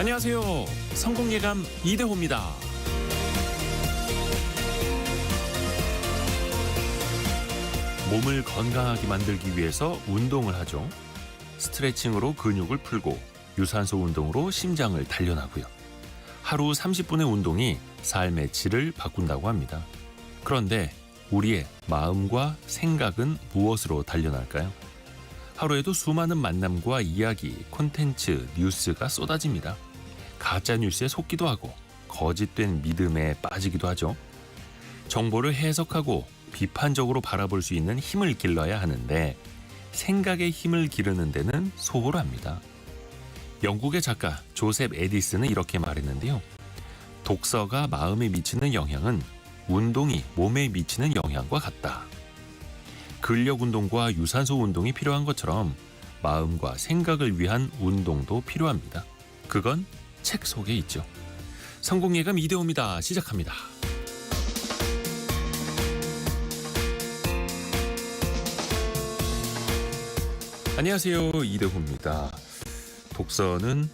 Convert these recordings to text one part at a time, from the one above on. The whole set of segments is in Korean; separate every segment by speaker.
Speaker 1: 안녕하세요. 성공예감 이대호입니다. 몸을 건강하게 만들기 위해서 운동을 하죠. 스트레칭으로 근육을 풀고 유산소 운동으로 심장을 단련하고요. 하루 30분의 운동이 삶의 질을 바꾼다고 합니다. 그런데 우리의 마음과 생각은 무엇으로 단련할까요? 하루에도 수많은 만남과 이야기, 콘텐츠, 뉴스가 쏟아집니다. 가짜 뉴스에 속기도 하고 거짓된 믿음에 빠지기도 하죠. 정보를 해석하고 비판적으로 바라볼 수 있는 힘을 길러야 하는데 생각의 힘을 기르는 데는 소홀 합니다. 영국의 작가 조셉 에디슨은 이렇게 말했는데요. 독서가 마음에 미치는 영향은 운동이 몸에 미치는 영향과 같다. 근력 운동과 유산소 운동이 필요한 것처럼 마음과 생각을 위한 운동도 필요합니다. 그건 책 속에 있죠. 성공예감 이대호입니다. 시작합니다. 안녕하세요. 이대호입니다. 독서는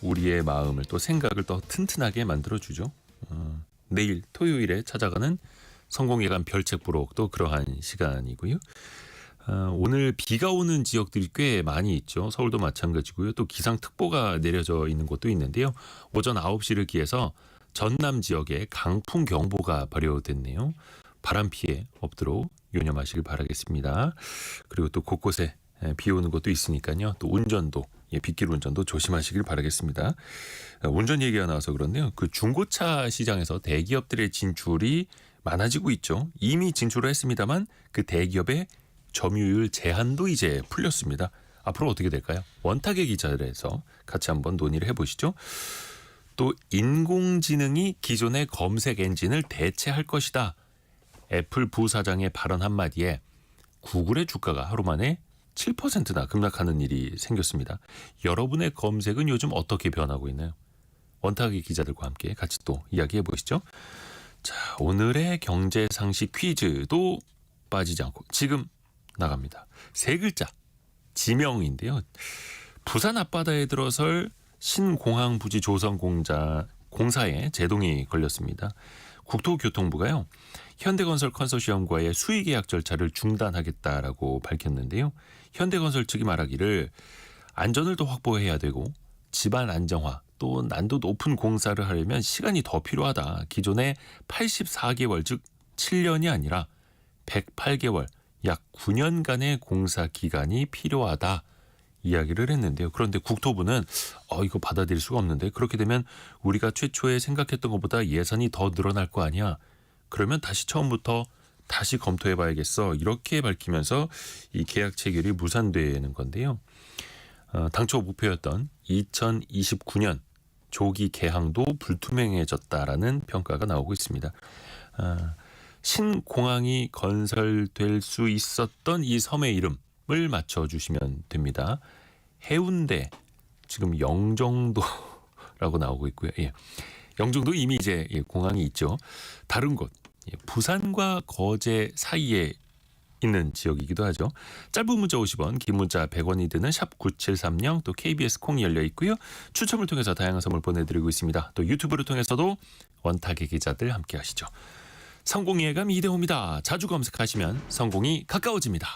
Speaker 1: 우리의 마음을 또 생각을 더 튼튼하게 만들어주죠. 내일 토요일에 찾아가는 성공예감 별책 부록도 그러한 시간이고요. 오늘 비가 오는 지역들이 꽤 많이 있죠. 서울도 마찬가지고요. 또 기상특보가 내려져 있는 곳도 있는데요. 오전 9시를 기해서 전남 지역에 강풍경보가 발효됐네요. 바람 피해 없도록 유념하시길 바라겠습니다. 그리고 또 곳곳에 비 오는 곳도 있으니까요. 또 운전도 빗길 운전도 조심하시길 바라겠습니다. 운전 얘기가 나와서 그런데요. 그 중고차 시장에서 대기업들의 진출이 많아지고 있죠. 이미 진출을 했습니다만 그 대기업의 점유율 제한도 이제 풀렸습니다. 앞으로 어떻게 될까요? 원탁의 기자들에서 같이 한번 논의를 해보시죠. 또 인공지능이 기존의 검색 엔진을 대체할 것이다. 애플 부사장의 발언 한마디에 구글의 주가가 하루 만에 7%나 급락하는 일이 생겼습니다. 여러분의 검색은 요즘 어떻게 변하고 있나요? 원탁의 기자들과 함께 같이 또 이야기해 보시죠. 자, 오늘의 경제 상식 퀴즈도 빠지지 않고 지금 나갑니다. 세 글자 지명인데요. 부산 앞바다에 들어설 신공항 부지 조성 공사에 제동이 걸렸습니다. 국토교통부가요. 현대건설 컨소시엄과의 수의계약 절차를 중단하겠다라고 밝혔는데요. 현대건설 측이 말하기를 안전을 더 확보해야 되고 집안 안정화 또 난도 높은 공사를 하려면 시간이 더 필요하다. 기존의 84개월 즉 7년이 아니라 108개월 약 9년간의 공사 기간이 필요하다. 이야기를 했는데요. 그런데 국토부는 이거 받아들일 수가 없는데 그렇게 되면 우리가 최초에 생각했던 것보다 예산이 더 늘어날 거 아니야. 그러면 다시 처음부터 다시 검토해봐야겠어. 이렇게 밝히면서 이 계약 체결이 무산되는 건데요. 당초 목표였던 2029년 조기 개항도 불투명해졌다라는 평가가 나오고 있습니다. 신공항이 건설될 수 있었던 이 섬의 이름을 맞춰주시면 됩니다. 해운대, 지금 영종도라고 나오고 있고요. 예. 영종도 이미 이제 공항이 있죠. 다른 곳, 부산과 거제 사이에 있는 지역이기도 하죠. 짧은 문자 50원, 긴 문자 100원이 드는 샵 9730, 또 KBS 콩이 열려 있고요. 추첨을 통해서 다양한 선물 보내드리고 있습니다. 또 유튜브를 통해서도 원탁의 기자들 함께 하시죠. 성공예감 이대호입니다. 자주 검색하시면 성공이 가까워집니다.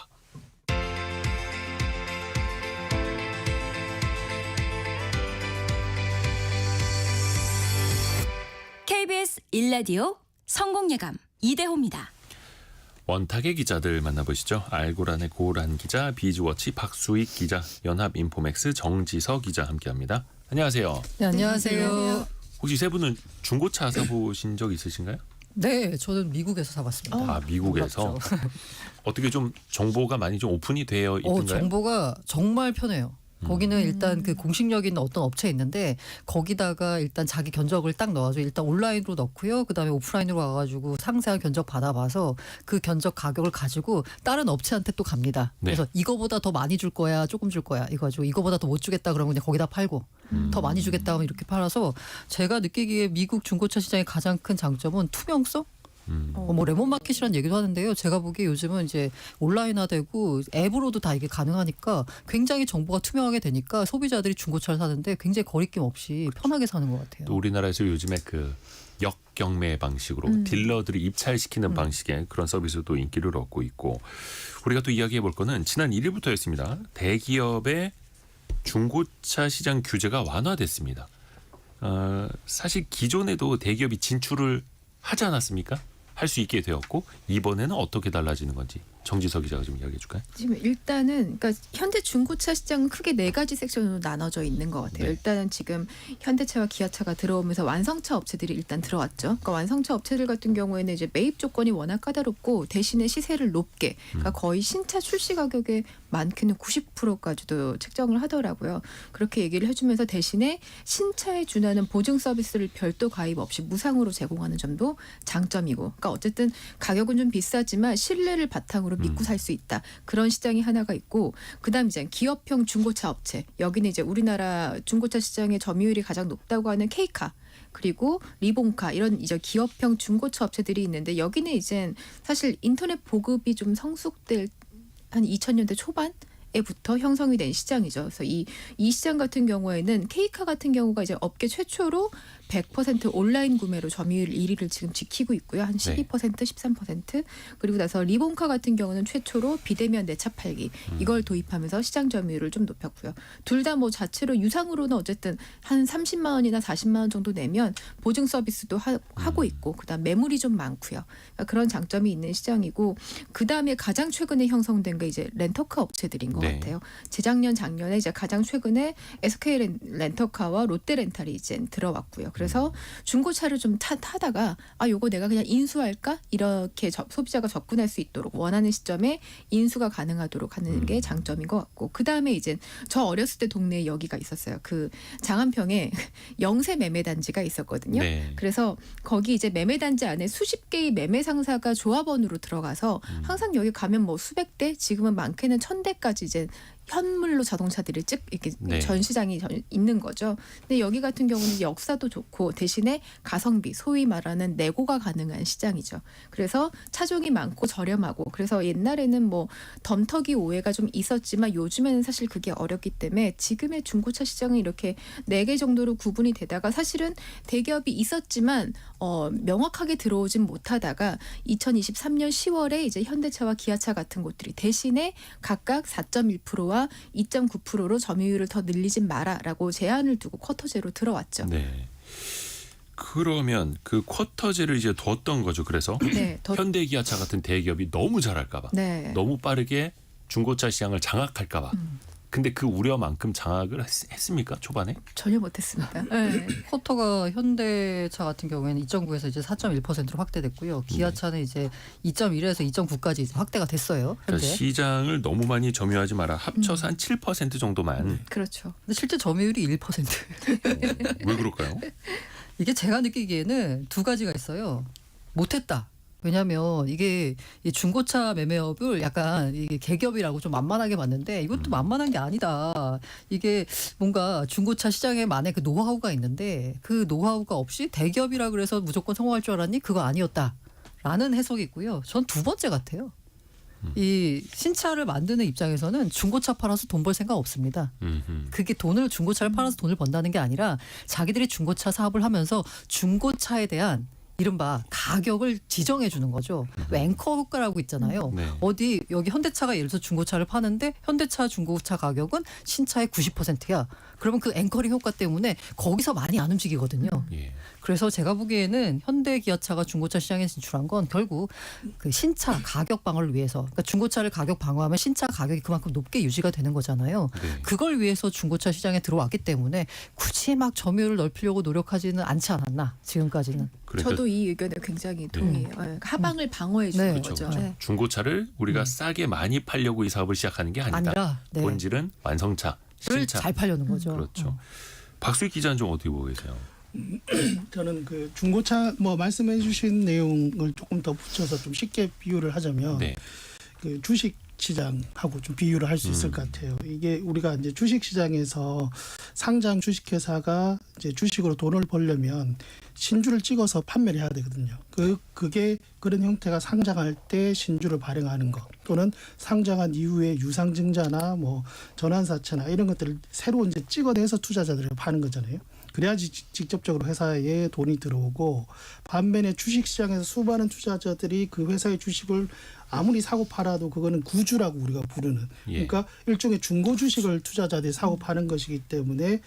Speaker 2: KBS 1라디오 성공예감 이대호입니다.
Speaker 1: 원탁의 기자들 만나보시죠. 알고란의 고란 기자, 비즈워치 박수익 기자, 연합인포맥스 정지서 기자 함께합니다. 안녕하세요.
Speaker 3: 네, 안녕하세요.
Speaker 1: 혹시 세 분은 중고차 사보신 적 있으신가요?
Speaker 3: 네, 저는 미국에서 사봤습니다.
Speaker 1: 아, 미국에서? 어떻게 좀 정보가 많이 좀 오픈이 되어 있던가요?
Speaker 3: 정보가 정말 편해요. 거기는 일단 그 공식력 있는 어떤 업체 있는데 거기다가 일단 자기 견적을 딱 넣어가지고 일단 온라인으로 넣고요. 그다음에 오프라인으로 와가지고 상세한 견적 받아봐서 그 견적 가격을 가지고 다른 업체한테 또 갑니다.
Speaker 1: 네.
Speaker 3: 그래서 이거보다 더 많이 줄 거야, 조금 줄 거야 이거 가지고 이거보다 더 못 주겠다 그러면 그냥 거기다 팔고 더 많이 주겠다 하면 이렇게 팔아서 제가 느끼기에 미국 중고차 시장의 가장 큰 장점은 투명성? 뭐 레몬마켓이라는 얘기도 하는데요. 제가 보기에 요즘은 이제 온라인화되고 앱으로도 다 이게 가능하니까 굉장히 정보가 투명하게 되니까 소비자들이 중고차를 사는데 굉장히 거리낌 없이 편하게 사는 것 같아요.
Speaker 1: 또 우리나라에서 요즘에 그 역경매 방식으로 딜러들이 입찰시키는 방식의 그런 서비스도 인기를 얻고 있고, 우리가 또 이야기해 볼 거는 지난 1일부터였습니다. 대기업의 중고차 시장 규제가 완화됐습니다. 사실 기존에도 대기업이 진출을 하지 않았습니까? 할 수 있게 되었고, 이번에는 어떻게 달라지는 건지 정지석 기자가 좀 이야기해 줄까요?
Speaker 4: 지금 일단은 그러니까 현대 중고차 시장은 크게 네 가지 섹션으로 나눠져 있는 것 같아요.
Speaker 1: 네.
Speaker 4: 일단은 지금 현대차와 기아차가 들어오면서 완성차 업체들이 일단 들어왔죠. 그러니까 완성차 업체들 같은 경우에는 이제 매입 조건이 워낙 까다롭고 대신에 시세를 높게, 그러니까 거의 신차 출시 가격의 많게는 90%까지도 책정을 하더라고요. 그렇게 얘기를 해주면서 대신에 신차에 준하는 보증 서비스를 별도 가입 없이 무상으로 제공하는 점도 장점이고, 그러니까 어쨌든 가격은 좀 비싸지만 신뢰를 바탕으로 믿고 살 수 있다. 그런 시장이 하나가 있고, 그다음 이제 기업형 중고차 업체, 여기는 이제 우리나라 중고차 시장의 점유율이 가장 높다고 하는 K카, 그리고 리본카, 이런 이제 기업형 중고차 업체들이 있는데, 여기는 이제 사실 인터넷 보급이 좀 성숙될 한 2000년대 초반에부터 형성이 된 시장이죠. 그래서 이 시장 같은 경우에는 K카 같은 경우가 이제 업계 최초로 100% 온라인 구매로 점유율 1위를 지금 지키고 있고요. 한 12%, 13%. 그리고 나서 리본카 같은 경우는 최초로 비대면 내차 팔기, 이걸 도입하면서 시장 점유율을 좀 높였고요. 둘 다 뭐 자체로 유상으로는 어쨌든 한 30만 원이나 40만 원 정도 내면 보증 서비스도 하고 있고, 그다음 매물이 좀 많고요. 그러니까 그런 장점이 있는 시장이고, 그다음에 가장 최근에 형성된 게 이제 렌터카 업체들인 것
Speaker 1: 네.
Speaker 4: 같아요. 재작년 작년에 이제 가장 최근에 SK 렌터카와 롯데 렌탈이 이제 들어왔고요. 그래서 중고차를 좀 타다가 요거 내가 그냥 인수할까? 이렇게 소비자가 접근할 수 있도록 원하는 시점에 인수가 가능하도록 하는 게 장점인 것 같고, 그다음에 이제 저 어렸을 때 동네에 여기가 있었어요. 그 장안평에 영세 매매 단지가 있었거든요.
Speaker 1: 네.
Speaker 4: 그래서 거기 이제 매매 단지 안에 수십 개의 매매 상사가 조합원으로 들어가서 항상 여기 가면 뭐 수백 대, 지금은 많게는 1000대까지 이제 현물로 자동차들이 이렇게
Speaker 1: 네.
Speaker 4: 전시장이 있는 거죠. 근데 여기 같은 경우는 역사도 좋고 대신에 가성비, 소위 말하는 내고가 가능한 시장이죠. 그래서 차종이 많고 저렴하고, 그래서 옛날에는 뭐 덤터기 오해가 좀 있었지만 요즘에는 사실 그게 어렵기 때문에 지금의 중고차 시장은 이렇게 4개 정도로 구분이 되다가, 사실은 대기업이 있었지만 명확하게 들어오진 못하다가 2023년 10월에 이제 현대차와 기아차 같은 곳들이 대신에 각각 4.1%와 2.9%로 점유율을 더 늘리진 마라라고 제한을 두고 쿼터제로 들어왔죠.
Speaker 1: 네. 그러면 그 쿼터제를 이제 뒀던 거죠. 그래서
Speaker 4: 네,
Speaker 1: 현대 기아차 같은 대기업이 너무 잘할까봐,
Speaker 4: 네.
Speaker 1: 너무 빠르게 중고차 시장을 장악할까봐. 근데 그 우려만큼 장악을 했습니까? 초반에?
Speaker 4: 전혀 못했습니다. 네.
Speaker 3: 쿼터가 현대차 같은 경우에는 2.9에서 이제 4.1%로 확대됐고요. 기아차는 이제 2.1에서 2.9까지 이제 확대가 됐어요. 현재.
Speaker 1: 그러니까 시장을 너무 많이 점유하지 마라. 합쳐서 한 7% 정도만.
Speaker 4: 그렇죠.
Speaker 3: 근데 실제 점유율이 1%.
Speaker 1: 왜 그럴까요?
Speaker 3: 이게 제가 느끼기에는 두 가지가 있어요. 못했다. 왜냐하면 이게 이 중고차 매매업을 약간 이게 개기업이라고 좀 만만하게 봤는데, 이것도 만만한 게 아니다. 이게 뭔가 중고차 시장에만의 그 노하우가 있는데, 그 노하우가 없이 대기업이라 그래서 무조건 성공할 줄 알았니? 그거 아니었다라는 해석이 있고요. 전 두 번째 같아요. 이 신차를 만드는 입장에서는 중고차 팔아서 돈 벌 생각 없습니다. 그게 중고차를 팔아서 돈을 번다는 게 아니라 자기들이 중고차 사업을 하면서 중고차에 대한 이른바 가격을 지정해 주는 거죠. 왜 앵커 효과라고 있잖아요.
Speaker 1: 네.
Speaker 3: 어디 여기 현대차가 예를 들어서 중고차를 파는데 현대차 중고차 가격은 신차의 90%야. 그러면 그 앵커링 효과 때문에 거기서 많이 안 움직이거든요.
Speaker 1: 예.
Speaker 3: 그래서 제가 보기에는 현대 기아차가 중고차 시장에 진출한 건 결국 그 신차 가격 방어를 위해서, 그러니까 중고차를 가격 방어하면 신차 가격이 그만큼 높게 유지가 되는 거잖아요.
Speaker 1: 네.
Speaker 3: 그걸 위해서 중고차 시장에 들어왔기 때문에 굳이 막 점유율을 넓히려고 노력하지는 않지 않았나 지금까지는.
Speaker 1: 그러니까
Speaker 4: 저도 이 의견에 굉장히 동의해요. 네. 하방을 방어해 주는
Speaker 3: 네.
Speaker 4: 거죠.
Speaker 1: 그렇죠.
Speaker 4: 네.
Speaker 1: 중고차를 우리가 싸게 많이 팔려고 이 사업을 시작하는 게 아니다.
Speaker 3: 네.
Speaker 1: 본질은 완성차,
Speaker 3: 를
Speaker 1: 신차.
Speaker 3: 잘 팔려는 거죠.
Speaker 1: 그렇죠. 박수익 기자는 좀 어떻게 보고 계세요?
Speaker 5: 저는 그 중고차 뭐 말씀해 주신 내용을 조금 더 붙여서 좀 쉽게 비유를 하자면
Speaker 1: 네.
Speaker 5: 그 주식 시장하고 좀 비유를 할 수 있을 것 같아요. 이게 우리가 이제 주식 시장에서 상장 주식회사가 이제 주식으로 돈을 벌려면 신주를 찍어서 판매를 해야 되거든요. 그게 그런 형태가 상장할 때 신주를 발행하는 것 또는 상장한 이후에 유상증자나 뭐 전환사채나 이런 것들을 새로 이제 찍어내서 투자자들에게 파는 거잖아요. 그래야지 직접적으로 회사에 돈이 들어오고 반면에 주식시장에서 수많은 투자자들이 그 회사의 주식을 아무리 사고 팔아도 그거는 구주라고 우리가 부르는 그러니까 일종의 중고 주식을 투자자들이 사고 파는 것이기 때문에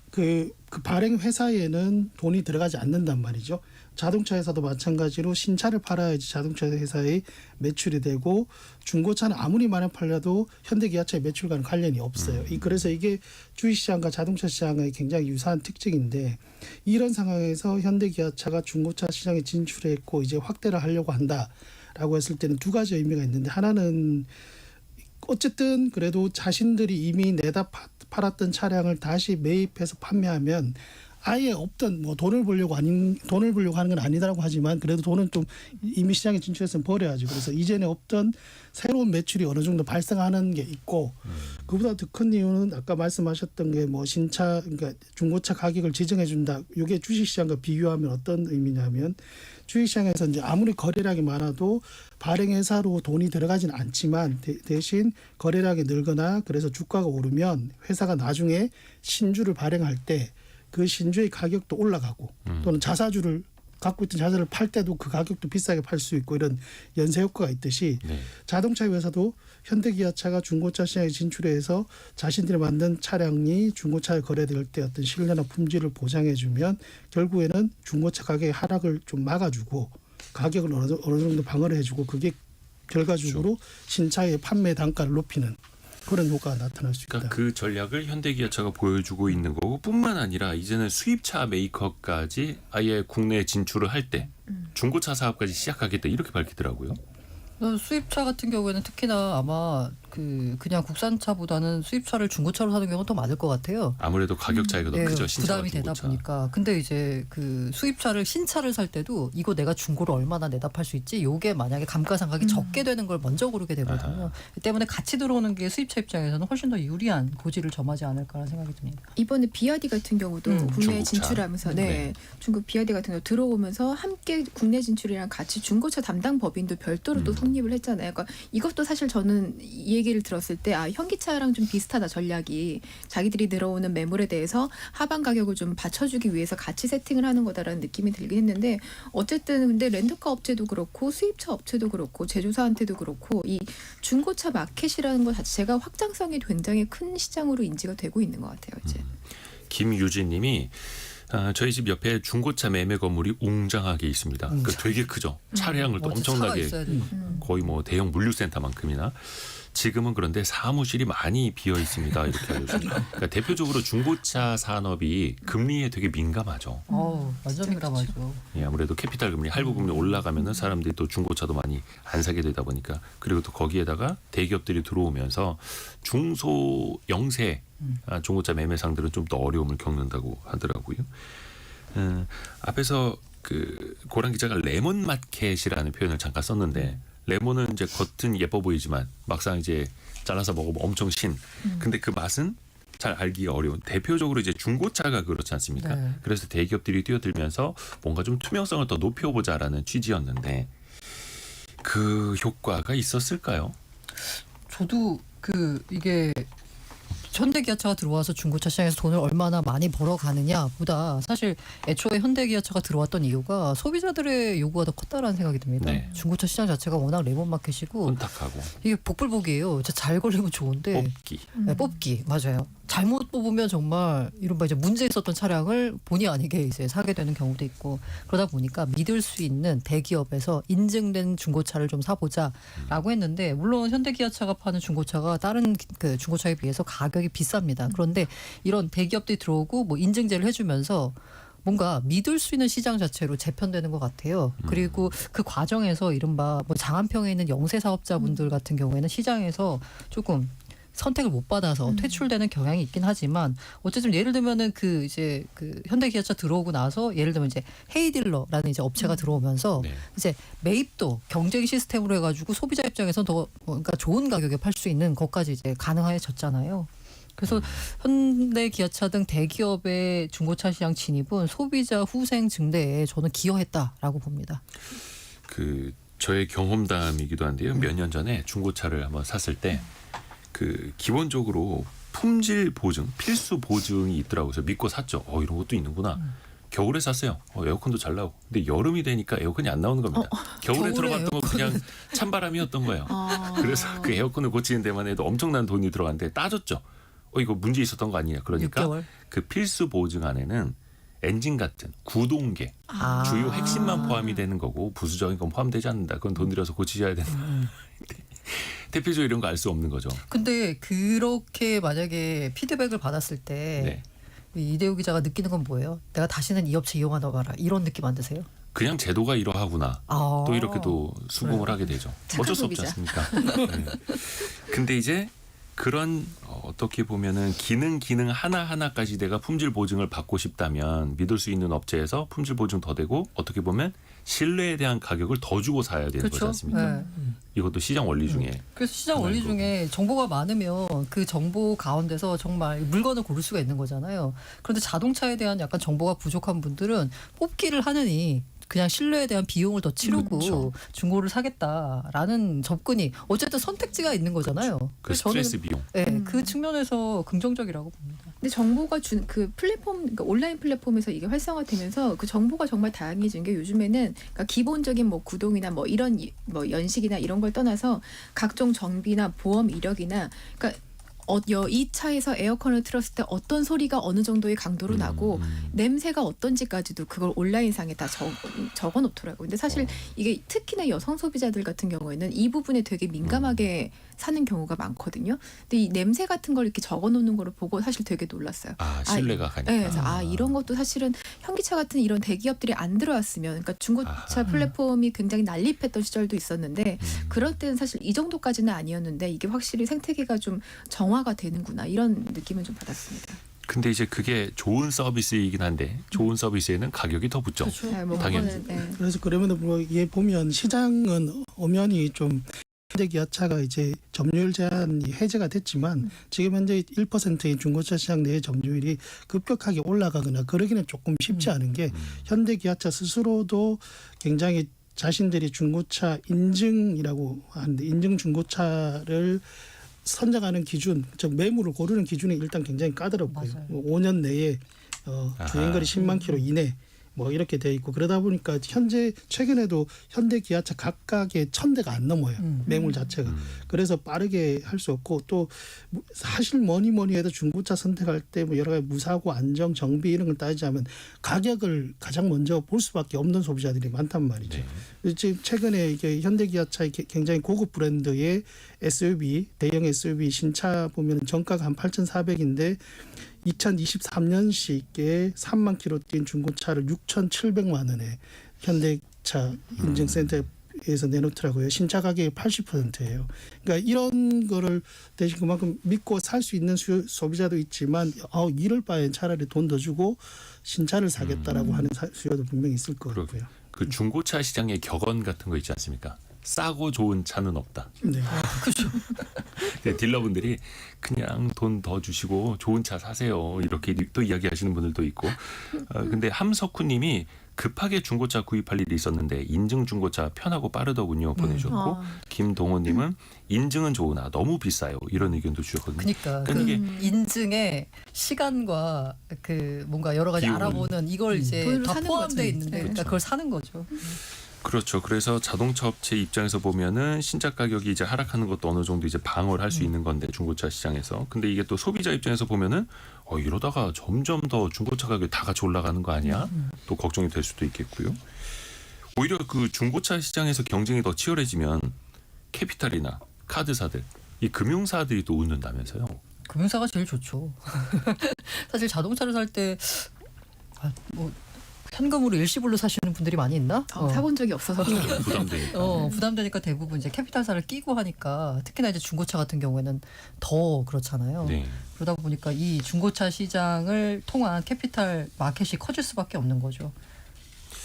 Speaker 5: 그 발행 회사에는 돈이 들어가지 않는단 말이죠. 자동차 회사도 마찬가지로 신차를 팔아야지 자동차 회사의 매출이 되고 중고차는 아무리 많이 팔려도 현대기아차의 매출과는 관련이 없어요. 그래서 이게 주식시장과 자동차 시장의 굉장히 유사한 특징인데 이런 상황에서 현대기아차가 중고차 시장에 진출했고 이제 확대를 하려고 한다라고 했을 때는 두 가지 의미가 있는데 하나는 어쨌든 그래도 자신들이 이미 내다 팔았던 차량을 다시 매입해서 판매하면 아예 없던 뭐 돈을 벌려고 하는 건 아니다라고 하지만 그래도 돈은 좀 이미 시장에 진출했으면 버려야지. 그래서 이전에 없던 새로운 매출이 어느 정도 발생하는 게 있고 그보다 더 큰 이유는 아까 말씀하셨던 게 뭐 신차 그러니까 중고차 가격을 지정해 준다. 이게 주식시장과 비교하면 어떤 의미냐면 주식시장에서 이제 아무리 거래량이 많아도 발행회사로 돈이 들어가지는 않지만 대신 거래량이 늘거나 그래서 주가가 오르면 회사가 나중에 신주를 발행할 때 그 신주의 가격도 올라가고 또는 자사주를 갖고 있던 자사를 팔 때도 그 가격도 비싸게 팔 수 있고 이런 연쇄 효과가 있듯이 자동차 회사도 현대기아차가 중고차 시장에 진출해서 자신들이 만든 차량이 중고차에 거래될 때 어떤 신뢰나 품질을 보장해주면 결국에는 중고차 가격의 하락을 좀 막아주고 가격을 어느 정도 방어를 해주고 그게 결과적으로 신차의 판매 단가를 높이는 그런 효과가 나타날 수 있다.
Speaker 1: 그러니까 그 전략을 현대기아차가 보여주고 있는 거고 뿐만 아니라 이제는 수입차 메이커까지 아예 국내에 진출을 할 때 중고차 사업까지 시작하겠다 이렇게 밝히더라고요.
Speaker 3: 수입차 같은 경우에는 특히나 아마 그냥 국산차보다는 수입차를 중고차로 사는 경우가 더 많을 것 같아요.
Speaker 1: 아무래도 가격 차이가 더 크죠. 신차와
Speaker 3: 부담이 되다
Speaker 1: 중고차.
Speaker 3: 보니까. 근데 이제 그 수입차를 신차를 살 때도 이거 내가 중고로 얼마나 내다 팔 수 있지? 요게 만약에 감가상각이 적게 되는 걸 먼저 고르게 되거든요. 때문에 같이 들어오는 게 수입차 입장에서는 훨씬 더 유리한 고지를 점하지 않을까라는 생각이 듭니다.
Speaker 4: 이번에 비아디 같은 경우도 국내에
Speaker 1: 중국차.
Speaker 4: 진출하면서 중국 비아디 같은 경우 들어오면서 함께 국내 진출이랑 같이 중고차 담당 법인도 별도로 또 성립을 했잖아요. 그러니까 이것도 사실 저는 이 얘기를 들었을 때 현기차랑 좀 비슷하다 전략이 자기들이 들어오는 매물에 대해서 하반 가격을 좀 받쳐주기 위해서 같이 세팅을 하는 거다라는 느낌이 들긴 했는데 어쨌든 근데 렌터카 업체도 그렇고 수입차 업체도 그렇고 제조사한테도 그렇고 이 중고차 마켓이라는 것 자체가 확장성이 굉장히 큰 시장으로 인지가 되고 있는 것 같아요. 이제.
Speaker 1: 김유진님이 저희 집 옆에 중고차 매매 건물이 웅장하게 있습니다. 그 되게 크죠. 차량을 또 엄청나게 거의 뭐 대형 물류센터만큼이나 지금은 그런데 사무실이 많이 비어 있습니다. 이렇게 알려주십니다. 그러니까 대표적으로 중고차 산업이 금리에 되게 민감하죠.
Speaker 3: 완전 민감하죠.
Speaker 1: 예, 아무래도 캐피탈 금리, 할부 금리 올라가면은 사람들이 또 중고차도 많이 안 사게 되다 보니까 그리고 또 거기에다가 대기업들이 들어오면서 중소 영세 중고차 매매상들은 좀 더 어려움을 겪는다고 하더라고요. 앞에서 그 고란 기자가 레몬 마켓이라는 표현을 잠깐 썼는데 레몬은 이제 겉은 예뻐 보이지만 막상 이제 잘라서 먹어보면 엄청 신. 근데 그 맛은 잘 알기가 어려운. 대표적으로 이제 중고차가 그렇지 않습니까?
Speaker 3: 네.
Speaker 1: 그래서 대기업들이 뛰어들면서 뭔가 좀 투명성을 더 높여보자라는 취지였는데 그 효과가 있었을까요?
Speaker 3: 저도 이게 현대기아차가 들어와서 중고차 시장에서 돈을 얼마나 많이 벌어가느냐보다 사실 애초에 현대기아차가 들어왔던 이유가 소비자들의 요구가 더 컸다라는 생각이 듭니다.
Speaker 1: 네.
Speaker 3: 중고차 시장 자체가 워낙 레몬 마켓이고
Speaker 1: 혼탁하고
Speaker 3: 이게 복불복이에요. 진짜 잘 걸리면 좋은데
Speaker 1: 뽑기.
Speaker 3: 네, 뽑기 맞아요. 잘못 뽑으면 정말 이른바 이제 문제 있었던 차량을 본의 아니게 이제 사게 되는 경우도 있고 그러다 보니까 믿을 수 있는 대기업에서 인증된 중고차를 좀 사보자라고 했는데 물론 현대기아차가 파는 중고차가 다른 그 중고차에 비해서 가격이 비쌉니다. 그런데 이런 대기업들이 들어오고 뭐 인증제를 해주면서 뭔가 믿을 수 있는 시장 자체로 재편되는 것 같아요. 그리고 그 과정에서 이른바 뭐 장안평에 있는 영세 사업자분들 같은 경우에는 시장에서 조금 선택을 못 받아서 퇴출되는 경향이 있긴 하지만 어쨌든 예를 들면은 그 이제 그 현대기아차 들어오고 나서 예를 들면 이제 헤이딜러라는 이제 업체가 들어오면서
Speaker 1: 네.
Speaker 3: 이제 매입도 경쟁 시스템으로 해가지고 소비자 입장에서 더 뭔가 좋은 가격에 팔 수 있는 것까지 이제 가능해졌잖아요. 그래서 현대기아차 등 대기업의 중고차 시장 진입은 소비자 후생 증대에 저는 기여했다라고 봅니다.
Speaker 1: 그 저의 경험담이기도 한데요. 몇 년 전에 중고차를 한번 샀을 때 그 기본적으로 품질 보증, 필수 보증이 있더라고요. 그래서 믿고 샀죠. 이런 것도 있는구나. 겨울에 샀어요. 에어컨도 잘 나오고. 근데 여름이 되니까 에어컨이 안 나오는 겁니다. 겨울에 들어갔던 건 그냥 찬바람이었던 거예요. 그래서 그 에어컨을 고치는 데만 해도 엄청난 돈이 들어갔는데 따졌죠. 이거 문제 있었던 거 아니냐. 그러니까
Speaker 3: 6개월?
Speaker 1: 그 필수 보증 안에는 엔진 같은 구동계 주요 핵심만 포함이 되는 거고 부수적인 건 포함되지 않는다. 그건 돈 들여서 고치셔야 된다. 대표적으로 이런 거 알 수 없는 거죠.
Speaker 3: 근데 그렇게 만약에 피드백을 받았을 때
Speaker 1: 네.
Speaker 3: 이대호 기자가 느끼는 건 뭐예요? 내가 다시는 이 업체 이용하다 가라 이런 느낌 안 드세요?
Speaker 1: 그냥 제도가 이러하구나. 또 이렇게 또 수긍을 하게 되죠. 어쩔 수 없지
Speaker 4: 소비자.
Speaker 1: 않습니까? 네. 근데 이제 그런 어떻게 보면은 기능 하나하나까지 내가 품질 보증을 받고 싶다면 믿을 수 있는 업체에서 품질 보증 더 되고 어떻게 보면 신뢰에 대한 가격을 더 주고 사야 되는 거지 않습니까?
Speaker 3: 네.
Speaker 1: 이것도 시장 원리 중에
Speaker 3: 그래서 시장 원리
Speaker 1: 하나인
Speaker 3: 중에 정보가 많으면 그 정보 가운데서 정말 물건을 고를 수가 있는 거잖아요. 그런데 자동차에 대한 약간 정보가 부족한 분들은 뽑기를 하느니 그냥 신뢰에 대한 비용을 더 치르고
Speaker 1: 그렇죠.
Speaker 3: 중고를 사겠다라는 접근이 어쨌든 선택지가 있는 거잖아요.
Speaker 1: 그
Speaker 3: 그래서 저는
Speaker 1: 스트레스 비용.
Speaker 3: 네, 그 측면에서 긍정적이라고 봅니다.
Speaker 4: 근데 정보가 준 그 플랫폼, 그러니까 온라인 플랫폼에서 이게 활성화되면서 그 정보가 정말 다양해진 게 요즘에는 그러니까 기본적인 뭐 구동이나 뭐 이런 뭐 연식이나 이런 걸 떠나서 각종 정비나 보험 이력이나 그러니까 이 차에서 에어컨을 틀었을 때 어떤 소리가 어느 정도의 강도로 나고 냄새가 어떤지까지도 그걸 온라인상에 다 적어 놓더라고요. 근데 사실 이게 특히나 여성 소비자들 같은 경우에는 이 부분에 되게 민감하게 사는 경우가 많거든요. 근데 이 냄새 같은 걸 이렇게 적어 놓는 거를 보고 사실 되게 놀랐어요.
Speaker 1: 신뢰가 가니까.
Speaker 4: 네, 그래서 이런 것도 사실은 현기차 같은 이런 대기업들이 안 들어왔으면, 그러니까 중고차 플랫폼이 굉장히 난립했던 시절도 있었는데 그럴 때는 사실 이 정도까지는 아니었는데 이게 확실히 생태계가 좀 정화가 되는구나 이런 느낌을 좀 받았습니다.
Speaker 1: 근데 이제 그게 좋은 서비스이긴 한데 좋은 서비스에는 가격이 더 붙죠.
Speaker 4: 네, 뭐
Speaker 1: 당연히.
Speaker 4: 그거는, 네.
Speaker 5: 그래서 그러면 뭐 이게 보면 시장은 엄연히 좀 현대기아차가 이제 점유율 제한이 해제가 됐지만 지금 현재 1%인 중고차 시장 내의 점유율이 급격하게 올라가거나 그러기는 조금 쉽지 않은 게 현대기아차 스스로도 굉장히 자신들이 중고차 인증이라고 하는데 인증 중고차를 선정하는 기준, 즉 매물을 고르는 기준이 일단 굉장히 까다롭고요.
Speaker 3: 맞아요.
Speaker 5: 뭐 5년 내에 주행거리 10만 킬로 이내 뭐 이렇게 돼 있고 그러다 보니까 현재 최근에도 현대 기아차 각각의 1,000대가 안 넘어요. 매물 자체가. 그래서 빠르게 할 수 없고 또 사실 뭐니 해도 중고차 선택할 때 뭐 여러 가지 무사고 안정 정비 이런 걸 따지자면 가격을 가장 먼저 볼 수밖에 없는 소비자들이 많단 말이죠. 지금 최근에 이게 현대 기아차의 굉장히 고급 브랜드의 SUV 대형 SUV 신차 보면 정가가 한 8,400인데 2023년식에 3만 킬로 뛴 중고차를 6,700만 원에 현대차 인증센터에서 내놓더라고요. 신차 가격의 80%예요. 그러니까 이런 거를 대신 그만큼 믿고 살 수 있는 소비자도 있지만 이럴 바엔 차라리 돈 더 주고 신차를 사겠다라고 하는 수요도 분명히 있을 거고요.
Speaker 1: 그 중고차 시장의 격언 같은 거 있지 않습니까? 싸고 좋은 차는 없다.
Speaker 5: 네.
Speaker 3: 그렇죠.
Speaker 1: 딜러분들이 그냥 돈 더 주시고 좋은 차 사세요. 이렇게 또 이야기하시는 분들도 있고. 근데 함석훈님이 급하게 중고차 구입할 일이 있었는데 인증 중고차 편하고 빠르더군요 보내주셨고 김동호님은 인증은 좋으나 너무 비싸요. 이런 의견도 주셨거든요.
Speaker 3: 그러니까 그
Speaker 1: 이게
Speaker 3: 인증의 시간과 그 뭔가 여러 가지
Speaker 1: 비용을.
Speaker 3: 알아보는 이걸 이제
Speaker 4: 돈으로
Speaker 3: 다
Speaker 4: 사는
Speaker 3: 포함되어
Speaker 4: 거죠.
Speaker 3: 있는데
Speaker 4: 네.
Speaker 3: 그러니까 그걸 사는 거죠.
Speaker 1: 그렇죠. 그래서 자동차 업체 입장에서 보면은 신차 가격이 이제 하락하는 것도 어느 정도 이제 방어를 할 수 있는 건데 중고차 시장에서. 근데 이게 또 소비자 입장에서 보면은 이러다가 점점 더 중고차 가격이 다 같이 올라가는 거 아니야? 또 걱정이 될 수도 있겠고요. 오히려 그 중고차 시장에서 경쟁이 더 치열해지면 캐피탈이나 카드사들, 이 금융사들이 또 웃는다면서요.
Speaker 3: 금융사가 제일 좋죠. 사실 자동차를 살 때 뭐 현금으로 일시불로 사시는 분들이 많이 있나?
Speaker 4: 사본 적이 없어서
Speaker 1: 부담되니까.
Speaker 3: 부담되니까 대부분 이제 캐피탈사를 끼고 하니까 특히나 이제 중고차 같은 경우에는 더 그렇잖아요.
Speaker 1: 네.
Speaker 3: 그러다 보니까 이 중고차 시장을 통한 캐피탈 마켓이 커질 수밖에 없는 거죠.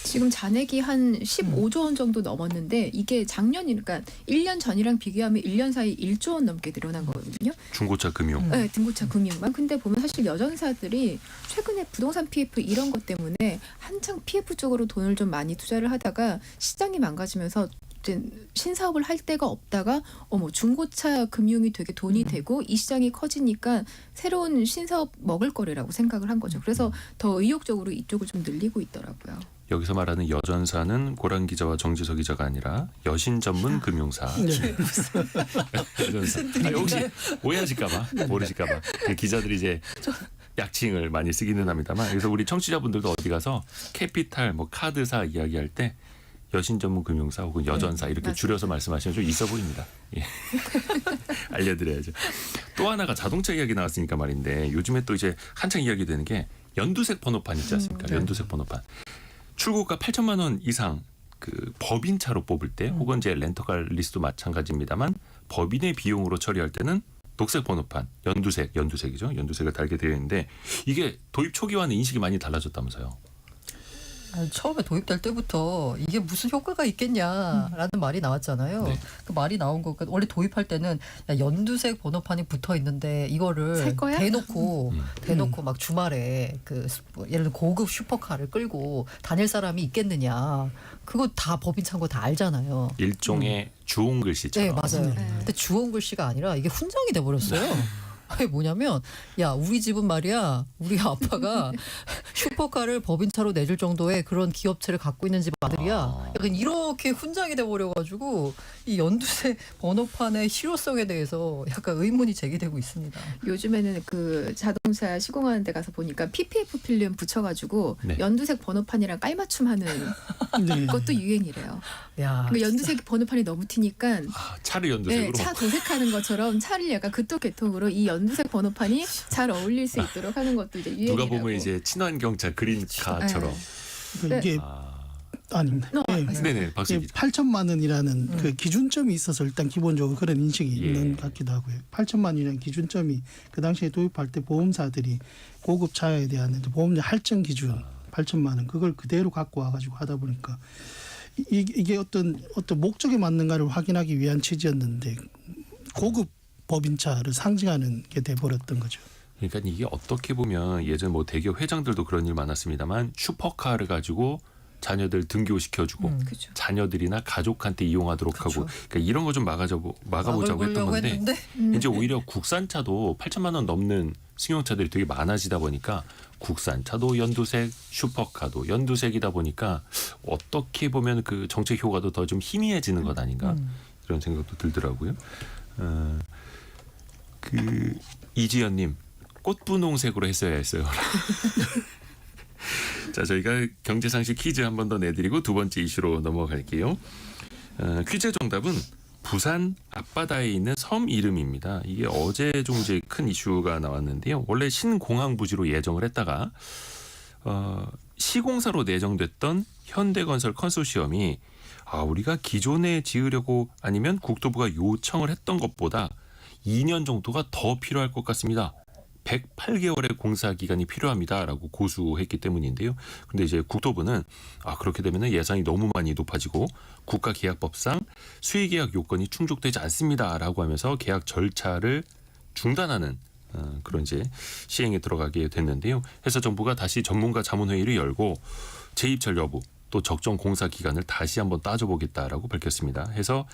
Speaker 4: 지금 잔액이 한 15조 원 정도 넘었는데 이게 작년이니까 1년 전이랑 비교하면 1년 사이 1조 원 넘게 늘어난 거거든요.
Speaker 1: 중고차 금융.
Speaker 4: 네, 등고차 금융만. 근데 보면 사실 여전사들이 최근에 부동산 PF 이런 것 때문에 한창 PF 쪽으로 돈을 좀 많이 투자를 하다가 시장이 망가지면서 이제 신사업을 할 데가 없다가 중고차 금융이 되게 돈이 되고 이 시장이 커지니까 새로운 신사업 먹을 거리라고 생각을 한 거죠. 그래서 더 의욕적으로 이쪽을 좀 늘리고 있더라고요.
Speaker 1: 여기서 말하는 여전사는 고란 기자와 정지석 기자가 아니라 여신 전문 금융사.
Speaker 5: 네.
Speaker 1: 여전사. 혹시 오해하실까봐 모르실까봐 그 기자들이 이제 약칭을 많이 쓰기는 합니다만, 그래서 우리 청취자분들도 어디 가서 캐피탈, 뭐 카드사 이야기할 때 여신 전문 금융사 혹은 여전사 이렇게
Speaker 4: 맞아요.
Speaker 1: 줄여서 말씀하시면 좀 있어 보입니다. 예. 알려드려야죠. 또 하나가 자동차 이야기 나왔으니까 말인데, 요즘에 또 이제 한창 이야기되는 게 연두색 번호판 있지 않습니까?
Speaker 3: 네.
Speaker 1: 연두색 번호판. 출고가 8천만 원 이상 그 법인차로 뽑을 때 혹은 이제 렌터카 리스도 마찬가지입니다만, 법인의 비용으로 처리할 때는 녹색 번호판, 연두색이죠. 연두색을 달게 되어 있는데, 이게 도입 초기와는 인식이 많이 달라졌다면서요.
Speaker 3: 처음에 도입될 때부터 이게 무슨 효과가 있겠냐라는 말이 나왔잖아요.
Speaker 1: 네.
Speaker 3: 그 말이 나온 거 원래 도입할 때는 야, 연두색 번호판이 붙어 있는데 이거를
Speaker 4: 살 거야?
Speaker 3: 대놓고 막 주말에 뭐 예를 들어 고급 슈퍼카를 끌고 다닐 사람이 있겠느냐. 그거 다 법인 창고 다 알잖아요.
Speaker 1: 일종의 주홍 글씨처럼.
Speaker 3: 네, 맞아요.
Speaker 4: 네.
Speaker 3: 근데 주홍 글씨가 아니라 이게 훈장이 돼 버렸어요. 아니 뭐냐면 야 우리 집은 말이야 우리 아빠가 슈퍼카를 법인차로 내줄 정도의 그런 기업체를 갖고 있는 집 아들이야. 약간 이렇게 훈장이 돼 버려가지고 이 연두색 번호판의 실효성에 대해서 약간 의문이 제기되고 있습니다.
Speaker 4: 요즘에는 그 자동차 시공하는 데 가서 보니까 PPF 필름 붙여가지고
Speaker 1: 네.
Speaker 4: 연두색 번호판이랑 깔맞춤하는
Speaker 5: 네.
Speaker 4: 것도 유행이래요.
Speaker 3: 야,
Speaker 4: 그 연두색 번호판이 너무 튀니까
Speaker 1: 차를 연두색으로.
Speaker 4: 차 도색하는 것처럼 차를 약간 그토개통으로 이 연두색 번호판이 잘 어울릴 수 있도록 하는 것도 이제 유행이라고.
Speaker 1: 누가 보면 이제 친환경차 그린카처럼.
Speaker 5: 그 이게 아닙니다. 예.
Speaker 1: 네네, 박수
Speaker 5: 예,
Speaker 1: 기자.
Speaker 5: 8천만 원이라는 그 기준점이 있어서 일단 기본적으로 그런 인식이
Speaker 1: 예.
Speaker 5: 있는 것 같기도 하고요. 8천만 원이라는 기준점이 그 당시에 도입할 때 보험사들이 고급 차에 대한 보험료 할증 기준 8천만 원 그걸 그대로 갖고 와가지고 하다 보니까 이게 어떤 목적에 맞는가를 확인하기 위한 취지였는데 고급 법인차를 상징하는 게 돼버렸던 거죠.
Speaker 1: 그러니까 이게 어떻게 보면 예전 뭐 대기업 회장들도 그런 일 많았습니다만, 슈퍼카를 가지고 자녀들 등교시켜주고
Speaker 4: 그렇죠.
Speaker 1: 자녀들이나 가족한테 이용하도록 하고, 그러니까 이런 거 좀 막아보자고 했던 건데,
Speaker 3: 했는데
Speaker 1: 이제 오히려 국산차도 8천만 원 넘는 승용차들이 되게 많아지다 보니까 국산차도 연두색, 슈퍼카도 연두색이다 보니까 어떻게 보면 그 정책 효과도 더 좀 희미해지는 것 아닌가, 이런 생각도 들더라고요. 그 이지연님, 꽃분홍색으로 했어야 했어요. 자, 저희가 경제상식 퀴즈 한 번 더 내드리고 두 번째 이슈로 넘어갈게요. 퀴즈 정답은 부산 앞바다에 있는 섬 이름입니다. 이게 어제 좀 이제 큰 이슈가 나왔는데요. 원래 신공항 부지로 예정을 했다가 시공사로 내정됐던 현대건설 컨소시엄이 우리가 기존에 지으려고 아니면 국토부가 요청을 했던 것보다 2년 정도가 더 필요할 것 같습니다. 108개월의 공사 기간이 필요합니다라고 고수했기 때문인데요. 근데 이제 국토부는 그렇게 되면 예산이 너무 많이 높아지고 국가계약법상 수의계약 요건이 충족되지 않습니다라고 하면서 계약 절차를 중단하는 그런 이제 시행에 들어가게 됐는데요. 해서 정부가 다시 전문가 자문회의를 열고 재입찰 여부 또 적정 공사 기간을 다시 한번 따져보겠다라고 밝혔습니다. 해서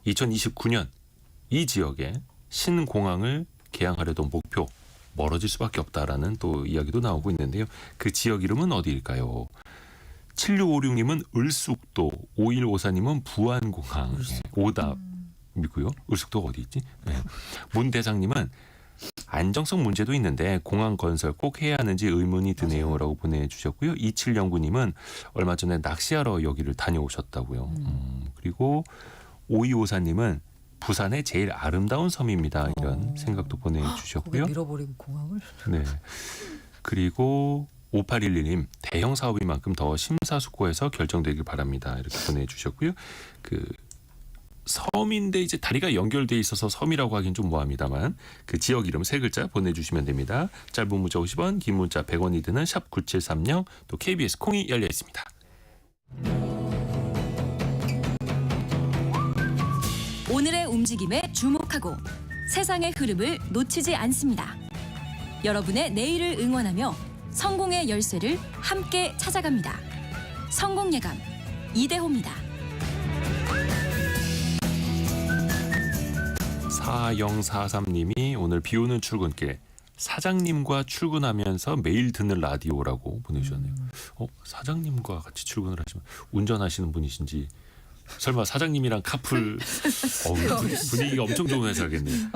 Speaker 1: 2029년 이 지역에 신공항을 개항하려던 목표 멀어질 수밖에 없다라는 또 이야기도 나오고 있는데요. 그 지역 이름은 어디일까요? 7656님은 을숙도, 5154님은 부안공항. 오답이고요. 을숙도가 어디 있지? 네. 문대상님은 안정성 문제도 있는데 공항 건설 꼭 해야 하는지 의문이 드네요라고 보내주셨고요. 2709님은 얼마 전에 낚시하러 여기를 다녀오셨다고요. 그리고 5254님은 부산의 제일 아름다운 섬입니다. 이런 생각도 보내주셨고요.
Speaker 3: 거기 밀어버리고 공항을.
Speaker 1: 네. 그리고 5811님 대형 사업인 만큼 더 심사숙고해서 결정되길 바랍니다. 이렇게 보내주셨고요. 그 섬인데 이제 다리가 연결돼 있어서 섬이라고 하긴 좀 뭐합니다만 그 지역 이름 세 글자 보내주시면 됩니다. 짧은 문자 50원, 긴 문자 100원이 드는 샵 9730 또 KBS 콩이 열려 있습니다.
Speaker 2: 오늘의 움직임에 주목하고 세상의 흐름을 놓치지 않습니다. 여러분의 내일을 응원하며 성공의 열쇠를 함께 찾아갑니다. 성공예감 이대호입니다.
Speaker 1: 4043님이 오늘 비오는 출근길 사장님과 출근하면서 매일 듣는 라디오라고 보내주셨네요. 사장님과 같이 출근을 하시면 운전하시는 분이신지 설마 사장님이랑 카풀 분위기가 엄청 좋은 회사겠네요.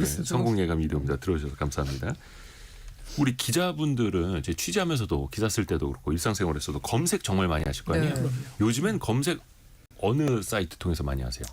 Speaker 1: 예, 성공예감 이대호입니다. 들어주셔서 감사합니다. 우리 기자분들은 이제 취재하면서도 기사 쓸 때도 그렇고 일상생활에서도 검색 정말 많이 하실 거 아니에요?
Speaker 3: 네.
Speaker 1: 요즘엔 검색 어느 사이트 통해서 많이 하세요?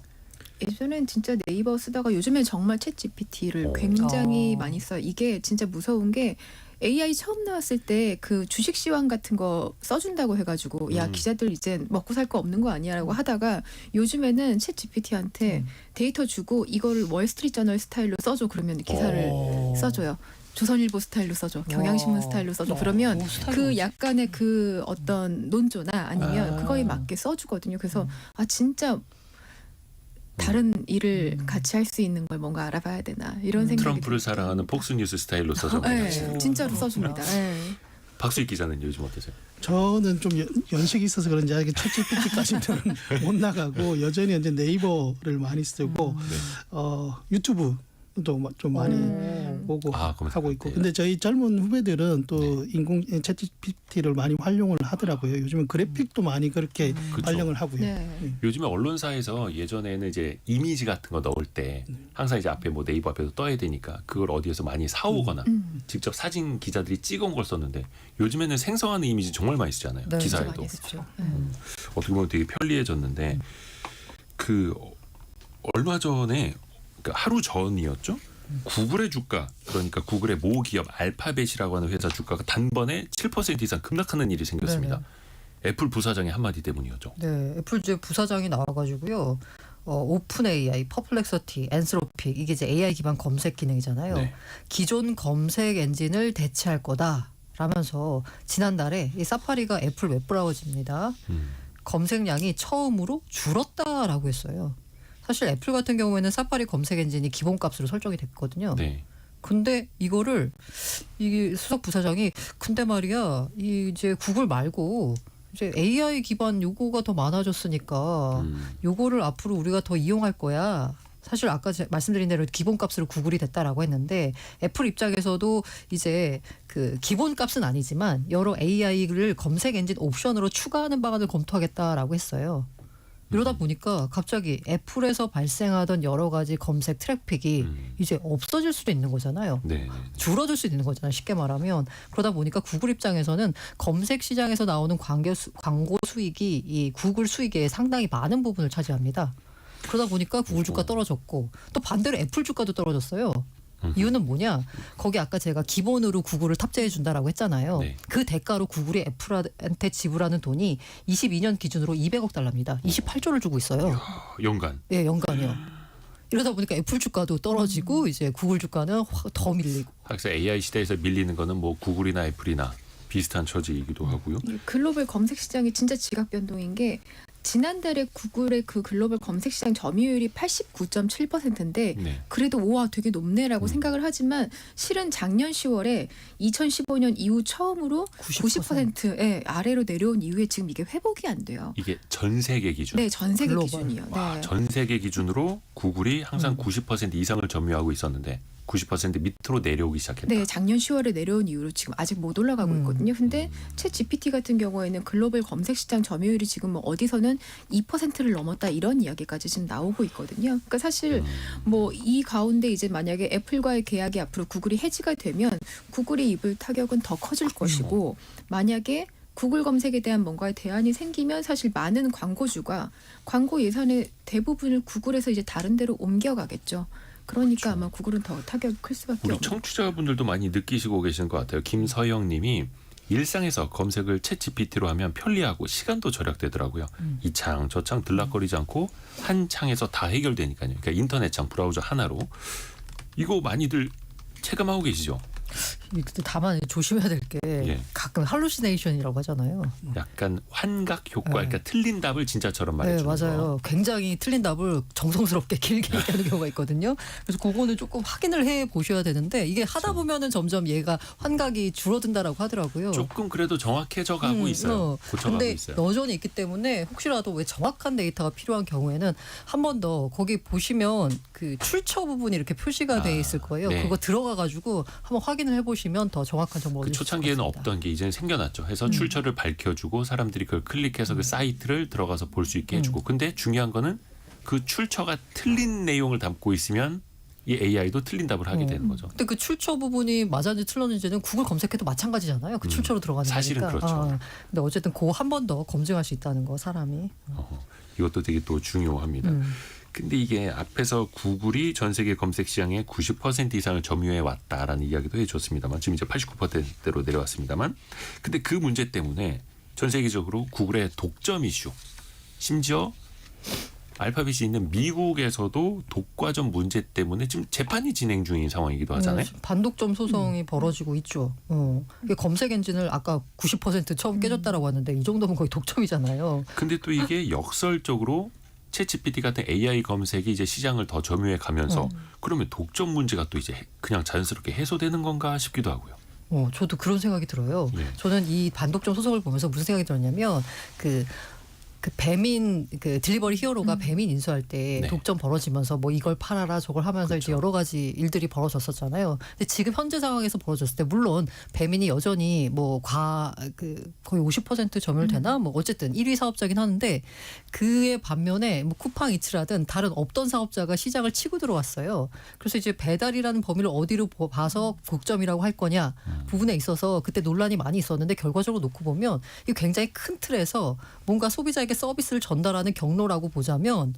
Speaker 4: 예전엔 진짜 네이버 쓰다가 요즘엔 정말 챗 GPT를 굉장히 많이 써요. 이게 진짜 무서운 게 AI 처음 나왔을 때 그 주식 시황 같은 거 써준다고 해가지고 야 기자들 이제 먹고 살 거 없는 거 아니야라고 하다가 요즘에는 챗 GPT한테 데이터 주고 이거를 월스트리트저널 스타일로 써줘 그러면 기사를 써줘요. 조선일보 스타일로 써줘, 경향신문 스타일로 써줘. 그러면 그 약간의 그 어떤 논조나 아니면 그거에 맞게 써주거든요. 그래서 아 진짜 다른 일을 같이 할 수 있는 걸 뭔가 알아봐야 되나 이런 생각이
Speaker 1: 트럼프를
Speaker 4: 들어요.
Speaker 1: 사랑하는 폭스뉴스 스타일로 써서
Speaker 4: 네, 진짜로 써줍니다. 네.
Speaker 1: 박수익 기자는 요즘 어떠세요?
Speaker 5: 저는 좀 연식이 있어서 그런지 아직 챗GPT까지는 못 나가고 여전히 이제 네이버를 많이 쓰고 유튜브도 좀 많이 보고 하고 있고. 근데 저희 젊은 후배들은 또 인공 챗GPT를 많이 활용을 하더라고요. 요즘은 그래픽도 많이 그렇게 활용을 하고요.
Speaker 4: 네.
Speaker 1: 요즘에 언론사에서 예전에는 이제 이미지 같은 거 넣을 때 항상 이제 앞에 뭐 네이버 앞에도 떠야 되니까 그걸 어디에서 많이 사오거나 직접 사진 기자들이 찍은 걸 썼는데 요즘에는 생성하는 이미지 정말 많이 쓰잖아요.
Speaker 3: 네,
Speaker 1: 기사에도.
Speaker 4: 많이 쓰죠.
Speaker 1: 어떻게 보면 되게 편리해졌는데 그 얼마 전에 그 하루 전이었죠. 구글의 주가 그러니까 구글의 모 기업 알파벳이라고 하는 회사 주가가 단번에 7% 이상 급락하는 일이 생겼습니다.
Speaker 3: 네네.
Speaker 1: 애플 부사장의 한마디 때문이었죠.
Speaker 3: 네, 애플 부사장이 나와가지고요. 오픈 AI, 퍼플렉서티, 앤스로픽 이게 이제 AI 기반 검색 기능이잖아요.
Speaker 1: 네.
Speaker 3: 기존 검색 엔진을 대체할 거다라면서 지난달에 이 사파리가 애플 웹브라우저입니다. 검색량이 처음으로 줄었다라고 했어요. 사실 애플 같은 경우에는 사파리 검색 엔진이 기본값으로 설정이 됐거든요.
Speaker 1: 네.
Speaker 3: 근데 이거를 이 수석 부사장이 근데 말이야 이제 구글 말고 이제 AI 기반 요구가 더 많아졌으니까 요거를 앞으로 우리가 더 이용할 거야. 사실 아까 말씀드린 대로 기본값으로 구글이 됐다라고 했는데 애플 입장에서도 이제 그 기본값은 아니지만 여러 AI를 검색 엔진 옵션으로 추가하는 방안을 검토하겠다라고 했어요. 이러다 보니까 갑자기 애플에서 발생하던 여러 가지 검색 트래픽이 이제 없어질 수도 있는 거잖아요.
Speaker 1: 네.
Speaker 3: 줄어들 수 있는 거잖아요. 쉽게 말하면. 그러다 보니까 구글 입장에서는 검색 시장에서 나오는 광고 수익이 이 구글 수익의 상당히 많은 부분을 차지합니다. 그러다 보니까 구글 주가 떨어졌고 또 반대로 애플 주가도 떨어졌어요. 이유는 뭐냐? 거기 아까 제가 기본으로 구글을 탑재해 준다라고 했잖아요.
Speaker 1: 네.
Speaker 3: 그 대가로 구글이 애플한테 지불하는 돈이 22년 기준으로 200억 달러입니다. 28조를 주고 있어요.
Speaker 1: 연간.
Speaker 3: 예, 연간이요. 이러다 보니까 애플 주가도 떨어지고 이제 구글 주가는 확 더 밀리고.
Speaker 1: 그래서 AI 시대에서 밀리는 거는 뭐 구글이나 애플이나 비슷한 처지이기도 하고요.
Speaker 4: 이 글로벌 검색 시장이 진짜 지각 변동인 게 지난달에 구글의 그 글로벌 검색 시장 점유율이 89.7%인데
Speaker 1: 네.
Speaker 4: 그래도 우와 되게 높네라고 생각을 하지만 실은 작년 10월에 2015년 이후 처음으로 90%의 아래로 내려온 이후에 지금 이게 회복이 안 돼요.
Speaker 1: 이게 전 세계 기준.
Speaker 4: 네, 전 세계
Speaker 3: 글로벌.
Speaker 4: 기준이요.
Speaker 1: 와,
Speaker 4: 네.
Speaker 1: 전 세계 기준으로 구글이 항상 90% 이상을 점유하고 있었는데 90% 밑으로 내려오기 시작했다.
Speaker 4: 네, 작년 10월에 내려온 이후로 지금 아직 못 올라가고 있거든요. 근데 챗 GPT 같은 경우에는 글로벌 검색 시장 점유율이 지금 뭐 어디서는 2%를 넘었다 이런 이야기까지 지금 나오고 있거든요. 그러니까 사실 뭐 이 가운데 이제 만약에 애플과의 계약이 앞으로 구글이 해지가 되면 구글이 입을 타격은 더 커질 것이고 만약에 구글 검색에 대한 뭔가의 대안이 생기면 사실 많은 광고주가 광고 예산의 대부분을 구글에서 이제 다른 데로 옮겨가겠죠. 그러니까 아마 구글은 더 타격이 클 수밖에
Speaker 1: 우리
Speaker 4: 없는.
Speaker 1: 청취자분들도 많이 느끼시고 계시는 것 같아요. 김서영 님이 일상에서 검색을 챗 GPT로 하면 편리하고 시간도 절약되더라고요. 이 창 저 창 들락거리지 않고 한 창에서 다 해결되니까요. 그러니까 인터넷 창 브라우저 하나로 이거 많이들 체감하고 계시죠?
Speaker 3: 근데 다만 조심해야 될 게
Speaker 1: 예.
Speaker 3: 가끔 할루시네이션이라고 하잖아요.
Speaker 1: 약간 환각 효과,
Speaker 3: 네.
Speaker 1: 그러니까 틀린 답을 진짜처럼
Speaker 3: 네,
Speaker 1: 말해주는 거.
Speaker 3: 맞아요. 굉장히 틀린 답을 정성스럽게 길게 얘기하는 경우가 있거든요. 그래서 그거는 조금 확인을 해 보셔야 되는데 이게 하다 보면은 점점 얘가 환각이 줄어든다라고 하더라고요.
Speaker 1: 조금 그래도 정확해져 가고 있어요. 고쳐가고
Speaker 3: 근데
Speaker 1: 있어요.
Speaker 3: 여전히 있기 때문에 혹시라도 왜 정확한 데이터가 필요한 경우에는 한 번 더 거기 보시면 그 출처 부분이 이렇게 표시가 돼 있을 거예요.
Speaker 1: 네.
Speaker 3: 그거 들어가 가지고 한번 확인을 해보시면 더 정확한 정보를
Speaker 1: 그
Speaker 3: 얻으실 수
Speaker 1: 초창기에는
Speaker 3: 있습니다.
Speaker 1: 없던 게 이제는 생겨났죠. 해서 출처를 밝혀주고 사람들이 그걸 클릭해서 그 사이트를 들어가서 볼 수 있게 해주고. 근데 중요한 거는 그 출처가 틀린 내용을 담고 있으면 이 AI도 틀린 답을 하게 되는 거죠.
Speaker 3: 근데 그 출처 부분이 맞았는지 틀렸는지는 구글 검색해도 마찬가지잖아요. 그 출처로 들어가는
Speaker 1: 사실은
Speaker 3: 거니까.
Speaker 1: 그렇죠.
Speaker 3: 근데 어쨌든 그거 한 번 더 검증할 수 있다는 거 사람이.
Speaker 1: 이것도 되게 또 중요합니다. 근데 이게 앞에서 구글이 전 세계 검색 시장의 90% 이상을 점유해 왔다라는 이야기도 해줬습니다만 지금 이제 89%대로 내려왔습니다만 근데 그 문제 때문에 전 세계적으로 구글의 독점 이슈 심지어 알파벳이 있는 미국에서도 독과점 문제 때문에 지금 재판이 진행 중인 상황이기도 하잖아요.
Speaker 3: 반독점 소송이 벌어지고 있죠. 이게 검색 엔진을 아까 90% 처음 깨졌다라고 하는데 이 정도면 거의 독점이잖아요.
Speaker 1: 근데 또 이게 역설적으로 챗GPT 같은 AI 검색이 이제 시장을 더 점유해 가면서 그러면 독점 문제가 또 이제 그냥 자연스럽게 해소되는 건가 싶기도 하고요.
Speaker 3: 저도 그런 생각이 들어요.
Speaker 1: 예.
Speaker 3: 저는 이 반독점 소송을 보면서 무슨 생각이 들었냐면 그 배민 그 딜리버리 히어로가 배민 인수할 때
Speaker 1: 네.
Speaker 3: 독점 벌어지면서 뭐 이걸 팔아라 저걸 하면서 이제 여러 가지 일들이 벌어졌었잖아요. 근데 지금 현재 상황에서 벌어졌을 때 물론 배민이 여전히 뭐 거의 50% 점유되나 뭐 어쨌든 1위 사업자긴 하는데 그의 반면에 뭐 쿠팡이츠라든 다른 없던 사업자가 시장을 치고 들어왔어요. 그래서 이제 배달이라는 범위를 어디로 봐서 독점이라고 할 거냐 부분에 있어서 그때 논란이 많이 있었는데 결과적으로 놓고 보면 이 굉장히 큰 틀에서 뭔가 소비자에게 서비스를 전달하는 경로라고 보자면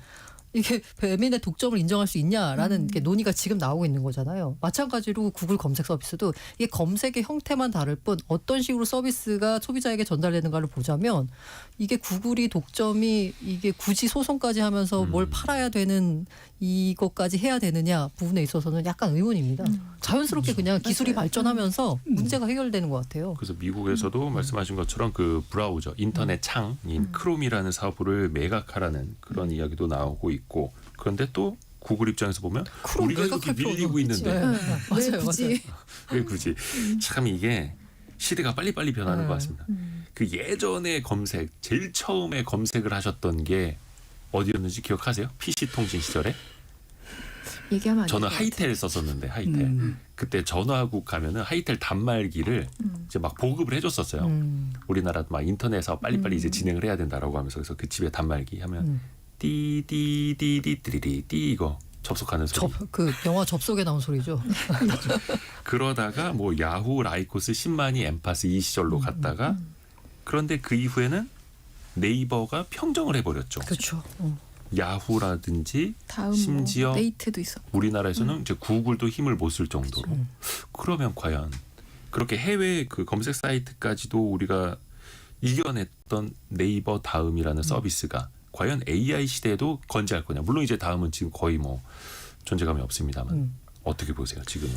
Speaker 3: 이게 배민의 독점을 인정할 수 있냐라는 게 논의가 지금 나오고 있는 거잖아요. 마찬가지로 구글 검색 서비스도 이게 검색의 형태만 다를 뿐 어떤 식으로 서비스가 소비자에게 전달되는가를 보자면 이게 구글이 독점이 이게 굳이 소송까지 하면서 뭘 팔아야 되는 이것까지 해야 되느냐 부분에 있어서는 약간 의문입니다. 자연스럽게 그냥 기술이 발전하면서 문제가 해결되는 것 같아요.
Speaker 1: 그래서 미국에서도 말씀하신 것처럼 그 브라우저 인터넷 창인 크롬이라는 사업부를 매각하라는 그런 이야기도 나오고 있고 그런데 또 구글 입장에서 보면
Speaker 3: 크롬
Speaker 1: 우리가 이렇게
Speaker 3: 매각할 필요는
Speaker 1: 밀리고
Speaker 3: 없지.
Speaker 1: 있는데
Speaker 3: 네.
Speaker 4: 왜
Speaker 3: 맞아요,
Speaker 4: 굳이?
Speaker 1: 왜 굳이 참 이게 시대가 빨리빨리 변하는 것 같습니다. 그 예전에 검색 제일 처음에 검색을 하셨던 게 어디였는지 기억하세요? PC 통신 시절에
Speaker 4: 얘기하면 안
Speaker 1: 저는
Speaker 4: 될것
Speaker 1: 하이텔 썼었는데 하이텔 그때 전화국 가면은 하이텔 단말기를 이제 막 보급을 해줬었어요. 우리나라 막 인터넷 사업 빨리빨리 이제 진행을 해야 된다라고 하면서 그래서 그 집에 단말기 하면 띠띠띠띠띠띠 이거 접속하는 소리.
Speaker 3: 그 영화 접속에 나온 소리죠.
Speaker 1: 그러다가 뭐 야후, 라이코스, 10만이, 엠파스 이 시절로 갔다가 그런데 그 이후에는 네이버가 평정을 해버렸죠.
Speaker 3: 그렇죠.
Speaker 1: 야후라든지
Speaker 4: 다음
Speaker 1: 심지어
Speaker 4: 뭐 네이트도 있어.
Speaker 1: 우리나라에서는 이제 구글도 힘을 못 쓸 정도로. 그러면 과연 그렇게 해외 그 검색 사이트까지도 우리가 이겨냈던 네이버 다음이라는 서비스가 과연 AI 시대에도 건재할 거냐. 물론 이제 다음은 지금 거의 뭐 존재감이 없습니다만 어떻게 보세요 지금은?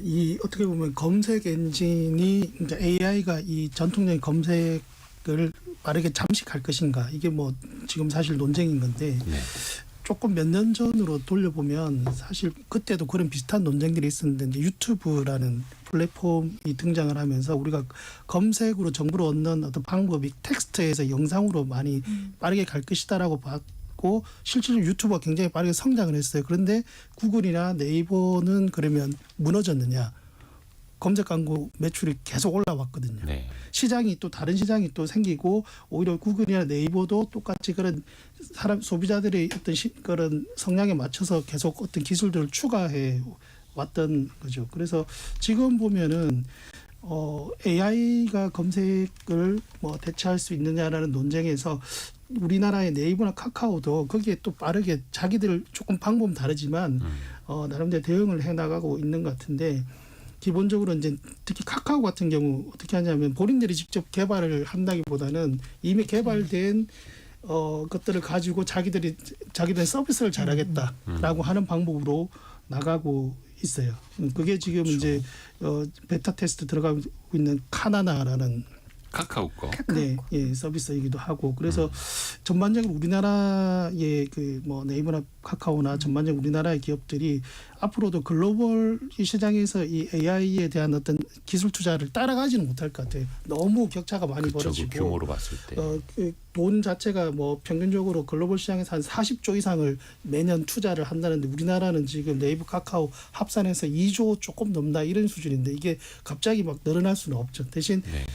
Speaker 5: 이 어떻게 보면 검색 엔진이 이제 AI가 이 전통적인 검색을 빠르게 잠식할 것인가 이게 뭐 지금 사실 논쟁인 건데
Speaker 1: 네.
Speaker 5: 조금 몇 년 전으로 돌려보면 사실 그때도 그런 비슷한 논쟁들이 있었는데 이제 유튜브라는 플랫폼이 등장을 하면서 우리가 검색으로 정보를 얻는 어떤 방법이 텍스트에서 영상으로 많이 빠르게 갈 것이다라고 봤고 실제로 유튜브가 굉장히 빠르게 성장을 했어요. 그런데 구글이나 네이버는 그러면 무너졌느냐? 검색 광고 매출이 계속 올라왔거든요.
Speaker 1: 네.
Speaker 5: 시장이 또 다른 시장이 또 생기고 오히려 구글이나 네이버도 똑같이 그런 사람 소비자들의 어떤 그런 성향에 맞춰서 계속 어떤 기술들을 추가해 왔던 거죠. 그래서 지금 보면은 AI가 검색을 뭐 대체할 수 있느냐라는 논쟁에서 우리나라의 네이버나 카카오도 거기에 또 빠르게 자기들 조금 방법은 다르지만 나름대로 대응을 해 나가고 있는 것 같은데 기본적으로 이제 특히 카카오 같은 경우 어떻게 하냐면 본인들이 직접 개발을 한다기보다는 이미 개발된 것들을 가지고 자기들이 서비스를 잘하겠다라고 하는 방법으로 나가고 있어요. 그게 지금
Speaker 1: 그렇죠.
Speaker 5: 이제 베타 테스트 들어가고 있는 카나나라는
Speaker 1: 카카오 거.
Speaker 5: 네, 예, 서비스이기도 하고 그래서 전반적으로 우리나라의 그 뭐 네이버나 카카오나 전반적으로 우리나라의 기업들이 앞으로도 글로벌 이 시장에서 이 AI에 대한 어떤 기술 투자를 따라가지는 못할 것 같아요. 너무 격차가 많이
Speaker 1: 그쵸, 그
Speaker 5: 벌어지고
Speaker 1: 규모로 봤을 때.
Speaker 5: 돈 자체가 뭐 평균적으로 글로벌 시장에서 한 40조 이상을 매년 투자를 한다는데 우리나라는 지금 네이버 카카오 합산해서 2조 조금 넘나 이런 수준인데 이게 갑자기 막 늘어날 수는 없죠. 대신
Speaker 1: 네.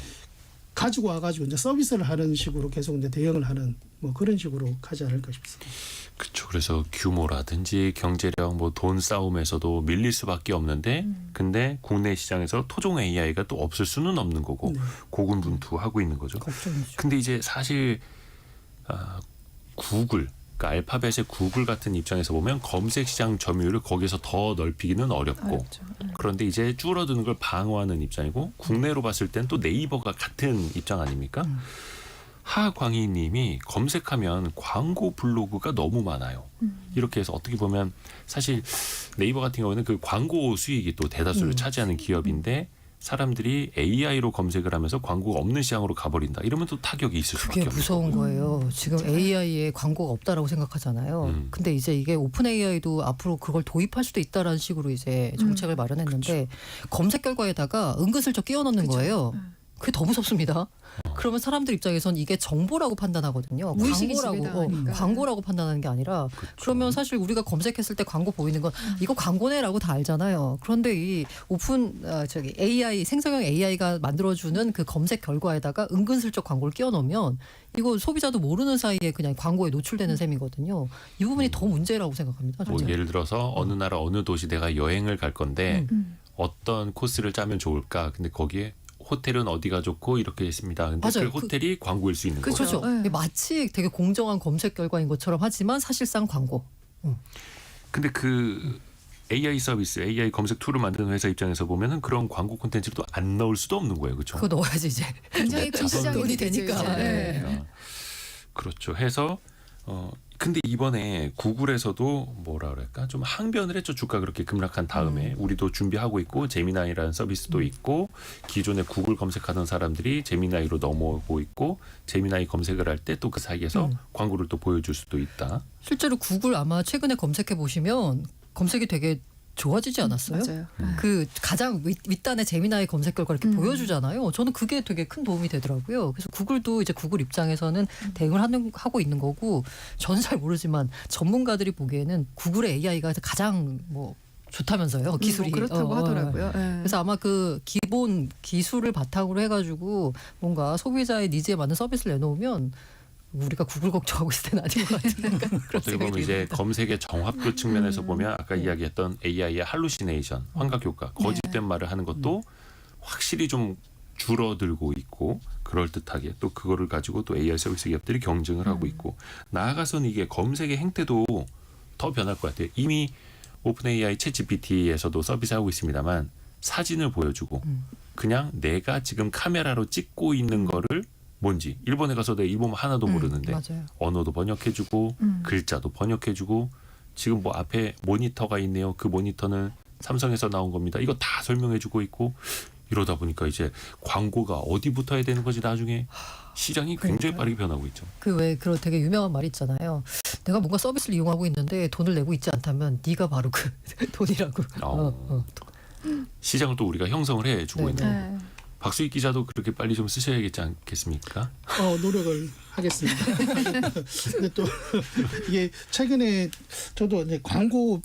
Speaker 5: 가지고 와가지고 이제 서비스를 하는 식으로 계속 이제 대응을 하는 뭐 그런 식으로 가지 않을까 싶습니다.
Speaker 1: 그렇죠. 그래서 규모라든지 경제력, 뭐 돈 싸움에서도 밀릴 수밖에 없는데, 근데 국내 시장에서 토종 AI가 또 없을 수는 없는 거고
Speaker 5: 네.
Speaker 1: 고군분투하고 있는 거죠.
Speaker 3: 걱정이죠.
Speaker 1: 근데 이제 사실 구글, 그러니까 알파벳의 구글 같은 입장에서 보면 검색 시장 점유율을 거기서 더 넓히기는 어렵고,
Speaker 4: 어렵죠.
Speaker 1: 그런데 이제 줄어드는 걸 방어하는 입장이고, 국내로 봤을 땐 또 네이버가 같은 입장 아닙니까? 하광희님이 검색하면 광고 블로그가 너무 많아요. 이렇게 해서 어떻게 보면 사실 네이버 같은 경우는 그 광고 수익이 또 대다수를 차지하는 기업인데 사람들이 AI로 검색을 하면서 광고가 없는 시장으로 가버린다. 이러면 또 타격이 있을 수밖에
Speaker 3: 그게
Speaker 1: 없는
Speaker 3: 무서운
Speaker 1: 거고요.
Speaker 3: 거예요. 지금 AI에 광고가 없다라고 생각하잖아요. 근데 이제 이게 오픈 AI도 앞으로 그걸 도입할 수도 있다라는 식으로 이제 정책을 마련했는데 검색 결과에다가 은근슬쩍 끼워 넣는 거예요. 그게 더 무섭습니다. 그러면 사람들 입장에선 이게 정보라고 판단하거든요.
Speaker 4: 무의식이
Speaker 3: 광고라고
Speaker 4: 지배당하니까.
Speaker 3: 광고라고 판단하는 게 아니라
Speaker 1: 그렇죠.
Speaker 3: 그러면 사실 우리가 검색했을 때 광고 보이는 건 이거 광고네라고 다 알잖아요. 그런데 이 오픈 AI 생성형 AI가 만들어주는 그 검색 결과에다가 은근슬쩍 광고를 끼워 넣으면 이거 소비자도 모르는 사이에 그냥 광고에 노출되는 셈이거든요. 이 부분이 더 문제라고 생각합니다.
Speaker 1: 뭐
Speaker 3: 저는.
Speaker 1: 예를 들어서 어느 나라 어느 도시 내가 여행을 갈 건데 어떤 코스를 짜면 좋을까? 근데 거기에 호텔은 어디가 좋고 이렇게 있습니다. 근데
Speaker 3: 맞아요.
Speaker 1: 그 호텔이 광고일 수 있는
Speaker 3: 그렇죠.
Speaker 1: 거죠.
Speaker 4: 네.
Speaker 3: 마치 되게 공정한 검색 결과인 것처럼 하지만 사실상 광고.
Speaker 1: 근데 그 AI 서비스, AI 검색 툴을 만드는 회사 입장에서 보면은 그런 광고 콘텐츠를 또 안 넣을 수도 없는 거예요. 그렇죠?
Speaker 3: 그거 넣어야지 이제.
Speaker 4: 굉장히 큰 시장이
Speaker 3: 돈이
Speaker 4: 되니까.
Speaker 3: 되니까.
Speaker 4: 네.
Speaker 1: 그렇죠. 해서 근데 이번에 구글에서도 뭐라 그럴까 좀 항변을 했죠. 주가 그렇게 급락한 다음에 우리도 준비하고 있고 제미나이라는 서비스도 있고 기존에 구글 검색하던 사람들이 제미나이로 넘어오고 있고 제미나이 검색을 할 때 또 그 사이에서 광고를 또 보여줄 수도 있다.
Speaker 3: 실제로 구글 아마 최근에 검색해 보시면 검색이 되게 좋아지지 않았어요?
Speaker 4: 맞아요.
Speaker 3: 그 가장 윗단에 재미나의 검색 결과 이렇게 보여주잖아요. 저는 그게 되게 큰 도움이 되더라고요. 그래서 구글도 이제 구글 입장에서는 대응을 하고 있는 거고 저는 잘 모르지만 전문가들이 보기에는 구글의 AI가 가장 뭐 좋다면서요. 기술이.
Speaker 4: 뭐 그렇다고 하더라고요. 네.
Speaker 3: 그래서 아마 그 기본 기술을 바탕으로 해가지고 뭔가 소비자의 니즈에 맞는 서비스를 내놓으면 우리가 구글 걱정하고 있을 때는 아닌 것 같은
Speaker 1: 어떻게 보면 이제 검색의 정확도 측면에서 보면 아까 이야기했던 AI의 할루시네이션, 환각 효과, 거짓된 말을 하는 것도 확실히 좀 줄어들고 있고 그럴듯하게 또 그거를 가지고 또 AI 서비스 기업들이 경쟁을 하고 있고 나아가서는 이게 검색의 행태도 더 변할 것 같아요. 이미 오픈 AI 챗 GPT에서도 서비스하고 있습니다만 사진을 보여주고 그냥 내가 지금 카메라로 찍고 있는 거를 뭔지 일본에 가서 내가 일본어 하나도 모르는데
Speaker 3: 맞아요.
Speaker 1: 언어도 번역해주고 글자도 번역해주고 지금 뭐 앞에 모니터가 있네요. 그 모니터는 삼성에서 나온 겁니다. 이거 다 설명해주고 있고 이러다 보니까 이제 광고가 어디 붙어야 되는 거지 나중에 시장이 굉장히 빠르게 변하고 있죠.
Speaker 3: 그 왜 그런 되게 유명한 말이 있잖아요. 내가 뭔가 서비스를 이용하고 있는데 돈을 내고 있지 않다면 네가 바로 그 돈이라고.
Speaker 1: 시장을 또 우리가 형성을 해주고
Speaker 3: 네,
Speaker 1: 있는 거고.
Speaker 4: 네.
Speaker 1: 박수익 기자도 그렇게 빨리 좀 쓰셔야겠지 않겠습니까?
Speaker 5: 노력을 하겠습니다. 근데 또 이게 최근에 저도 이제 광고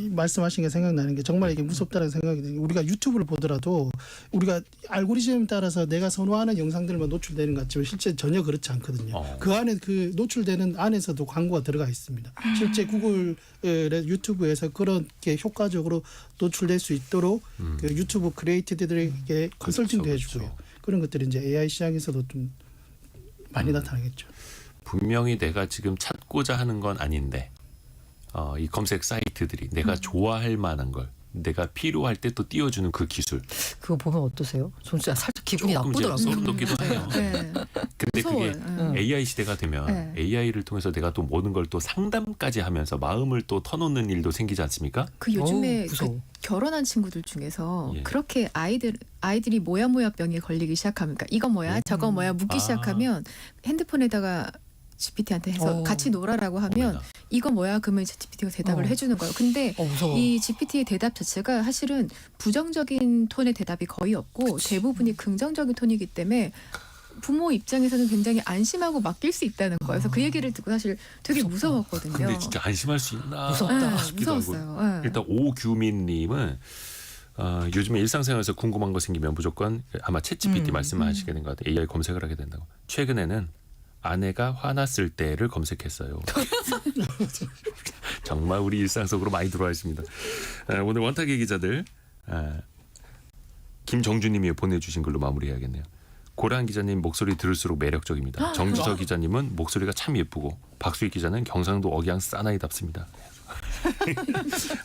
Speaker 5: 말씀하신 게 생각나는 게 정말 이게 무섭다는 생각이 드는 게 우리가 유튜브를 보더라도 우리가 알고리즘에 따라서 내가 선호하는 영상들만 노출되는 것 같지만 실제 전혀 그렇지 않거든요. 그 안에 그 노출되는 안에서도 광고가 들어가 있습니다. 실제 구글 유튜브에서 그렇게 효과적으로 노출될 수 있도록 그 유튜브 크리에이터들에게 컨설팅도 해주고요. 그런 것들이 이제 AI 시장에서도 좀 많이 나타나겠죠.
Speaker 1: 분명히 내가 지금 찾고자 하는 건 아닌데 이 검색 사이트들이 내가 좋아할 만한 걸 내가 필요할 때 또 띄워주는 그 기술.
Speaker 3: 그거 보면 어떠세요? 전 진짜 살짝 기분이
Speaker 1: 조금 이제
Speaker 3: 나쁘더라고요.
Speaker 1: 소름 돋기도 해요.
Speaker 4: 네.
Speaker 1: 근데
Speaker 4: 무서워요.
Speaker 1: 그게 AI 시대가 되면
Speaker 4: 네.
Speaker 1: AI를 통해서 내가 또 모든 걸 또 상담까지 하면서 마음을 또 터놓는 일도 생기지 않습니까?
Speaker 4: 그 요즘에
Speaker 3: 무서워.
Speaker 4: 그 결혼한 친구들 중에서
Speaker 1: 예.
Speaker 4: 그렇게 아이들이 병에 걸리기 시작하면, 그러니까 이거 뭐야 저거 뭐야 묻기
Speaker 1: 아.
Speaker 4: 시작하면 핸드폰에다가 GPT한테 해서 같이 놀아라고 하면
Speaker 1: 어머나.
Speaker 4: 이거 뭐야 그러면 이제 GPT가 대답을 해주는 거예요. 근데
Speaker 3: 무서워.
Speaker 4: 이 GPT의 대답 자체가 사실은 부정적인 톤의 대답이 거의 없고 대부분이 긍정적인 톤이기 때문에 부모 입장에서는 굉장히 안심하고 맡길 수 있다는 거예요. 그래서 그 얘기를 듣고 사실 되게 무서웠거든요.
Speaker 1: 근데 진짜 안심할 수 있나
Speaker 3: 무섭다.
Speaker 1: 싶기도 하고.
Speaker 4: 무서웠어요. 네.
Speaker 1: 일단 오규민님은 요즘에 일상생활에서 궁금한 거 생기면 무조건 아마 챗GPT 말씀하시게 된 것 같아요. AI 검색을 하게 된다고. 최근에는 아내가 화났을 때를 검색했어요. 정말 우리 일상 속으로 많이 들어와 있습니다. 오늘 원탁의 기자들 김정주님이 보내주신 걸로 마무리해야겠네요. 고란 기자님 목소리 들을수록 매력적입니다. 정지석 기자님은 목소리가 참 예쁘고 박수익 기자는 경상도 억양 사나이답습니다.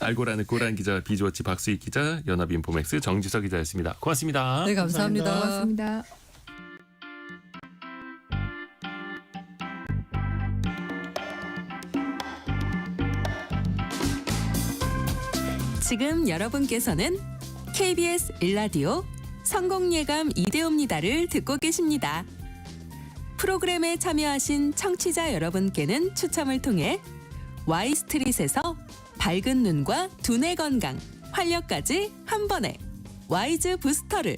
Speaker 1: 알고라는 고란 기자, 비주어치 박수익 기자, 연합인포맥스 정지석 기자였습니다. 고맙습니다.
Speaker 3: 네, 감사합니다.
Speaker 4: 고맙습니다.
Speaker 6: 지금 여러분께서는 KBS 일라디오 성공예감 이대호입니다를 듣고 계십니다. 프로그램에 참여하신 청취자 여러분께는 추첨을 통해 Y스트릿에서 밝은 눈과 두뇌 건강, 활력까지 한 번에 와이즈 부스터를,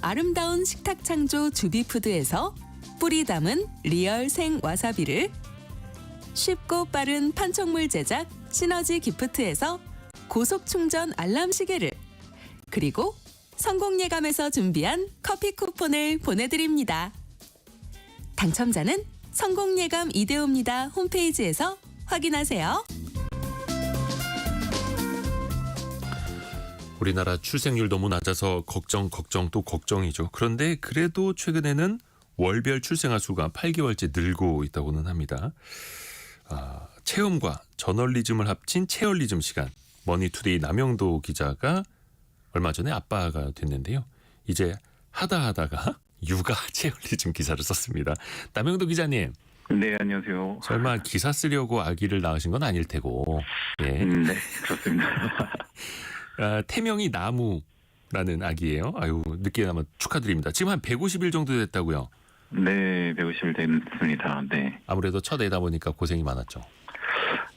Speaker 6: 아름다운 식탁 창조 주비푸드에서 뿌리 담은 리얼 생 와사비를, 쉽고 빠른 판촉물 제작 시너지 기프트에서 고속 충전 알람 시계를, 그리고 성공예감에서 준비한 커피 쿠폰을 보내드립니다. 당첨자는 성공예감 이대호입니다 홈페이지에서 확인하세요.
Speaker 1: 우리나라 출생률 너무 낮아서 걱정 또 걱정이죠. 그런데 그래도 최근에는 월별 출생아 수가 8개월째 늘고 있다고는 합니다. 체험과 저널리즘을 합친 체얼리즘 시간. 머니투데이 남영도 기자가 얼마 전에 아빠가 됐는데요. 이제 하다가 육아 체얼리즘 기사를 썼습니다. 남영도 기자님.
Speaker 7: 네, 안녕하세요.
Speaker 1: 설마 기사 쓰려고 아기를 낳으신 건 아닐 테고. 예.
Speaker 7: 네, 그렇습니다.
Speaker 1: 태명이 나무라는 아기예요. 아유, 늦게나마 축하드립니다. 지금 한 150일 정도 됐다고요?
Speaker 7: 네, 150일 됐습니다. 네.
Speaker 1: 아무래도 첫 애다 보니까 고생이 많았죠.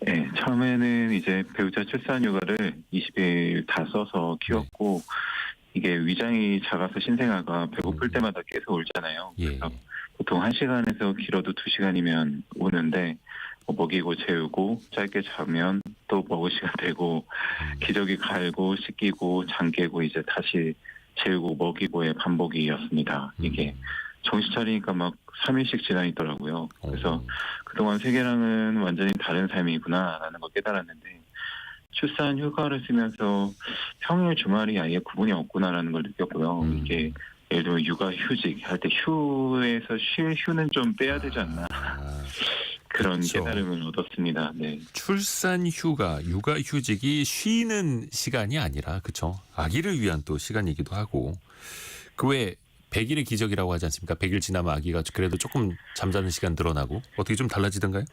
Speaker 7: 네, 처음에는 이제 배우자 출산 휴가를 20일 다 써서 키웠고, 이게 위장이 작아서 신생아가 배고플 때마다 계속 울잖아요.
Speaker 1: 예.
Speaker 7: 그래서 보통 1시간에서 길어도 2시간이면 우는데, 먹이고 재우고 짧게 자면 또 먹을 시간 되고 기저귀 갈고 씻기고 장 깨고 이제 다시 재우고 먹이고의 반복이었습니다. 이게 정신 차리니까 막 3일씩 지나있더라고요. 그래서 그동안 세계랑은 완전히 다른 삶이구나라는 걸 깨달았는데, 출산 휴가를 쓰면서 평일 주말이 아예 구분이 없구나라는 걸 느꼈고요. 이게 예를 들면 육아 휴직 할 때 휴에서 쉴 휴는 좀 빼야 되지 않나. 그런
Speaker 1: 그렇죠.
Speaker 7: 깨달음을 얻었습니다. 네.
Speaker 1: 출산 휴가, 육아 휴직이 쉬는 시간이 아니라 그렇죠. 아기를 위한 또 시간이기도 하고 그 외에 100일의 기적이라고 하지 않습니까? 100일 지나면 아기가 그래도 조금 잠자는 시간 늘어나고 어떻게 좀 달라지던가요?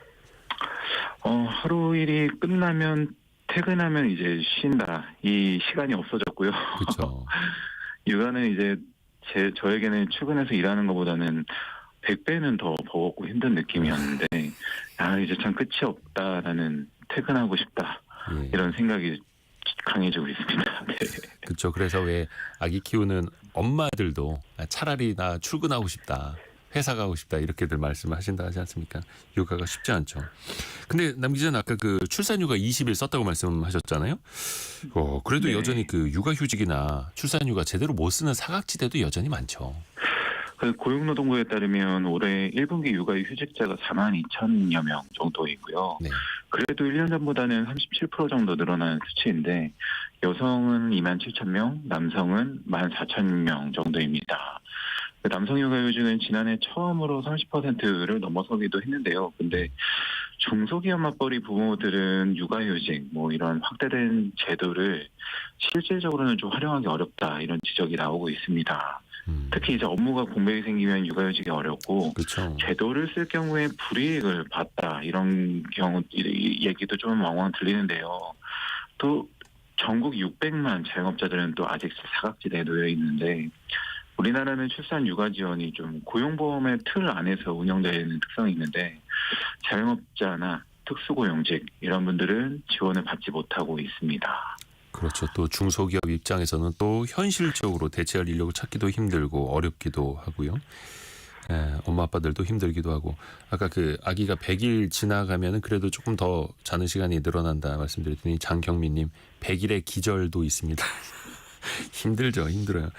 Speaker 7: 하루 일이 끝나면 퇴근하면 이제 쉰다. 이 시간이 없어졌고요.
Speaker 1: 그렇죠.
Speaker 7: 육아는 이제 저에게는 출근해서 일하는 것보다는 100배는 더 버겁고 힘든 느낌이었는데, 이제 참 끝이 없다라는, 퇴근하고 싶다.
Speaker 1: 예.
Speaker 7: 이런 생각이 강해지고 있습니다. 네.
Speaker 1: 그렇죠. 그래서 왜 아기 키우는 엄마들도 차라리 나 출근하고 싶다. 회사 가고 싶다. 이렇게들 말씀하신다 하지 않습니까? 육아가 쉽지 않죠. 근데 남 기자는 아까 그 출산휴가 20일 썼다고 말씀하셨잖아요. 그래도
Speaker 7: 네.
Speaker 1: 여전히 그 육아휴직이나 출산휴가 제대로 못 쓰는 사각지대도 여전히 많죠.
Speaker 7: 고용노동부에 따르면 올해 1분기 육아 휴직자가 42,000여 명 정도이고요.
Speaker 1: 네.
Speaker 7: 그래도 1년 전보다는 37% 정도 늘어난 수치인데, 여성은 27,000명, 남성은 14,000명 정도입니다. 남성 육아휴직은 지난해 처음으로 30%를 넘어서기도 했는데요. 근데 중소기업 맞벌이 부모들은 육아휴직 뭐 이런 확대된 제도를 실질적으로는 좀 활용하기 어렵다 이런 지적이 나오고 있습니다. 특히 이제 업무가 공백이 생기면 육아휴직이 어렵고
Speaker 1: 그렇죠.
Speaker 7: 제도를 쓸 경우에 불이익을 봤다 이런 경우 얘기도 좀 왕왕 들리는데요. 또 전국 600만 자영업자들은 또 아직 사각지대에 놓여 있는데 우리나라는 출산 육아 지원이 좀 고용보험의 틀 안에서 운영되는 특성이 있는데 자영업자나 특수고용직 이런 분들은 지원을 받지 못하고 있습니다.
Speaker 1: 그렇죠. 또 중소기업 입장에서는 또 현실적으로 대체할 인력을 찾기도 힘들고 어렵기도 하고요. 엄마 아빠들도 힘들기도 하고 아까 그 아기가 100일 지나가면은 그래도 조금 더 자는 시간이 늘어난다 말씀드렸더니 장경민님 100일의 기절도 있습니다. 힘들죠, 힘들어요.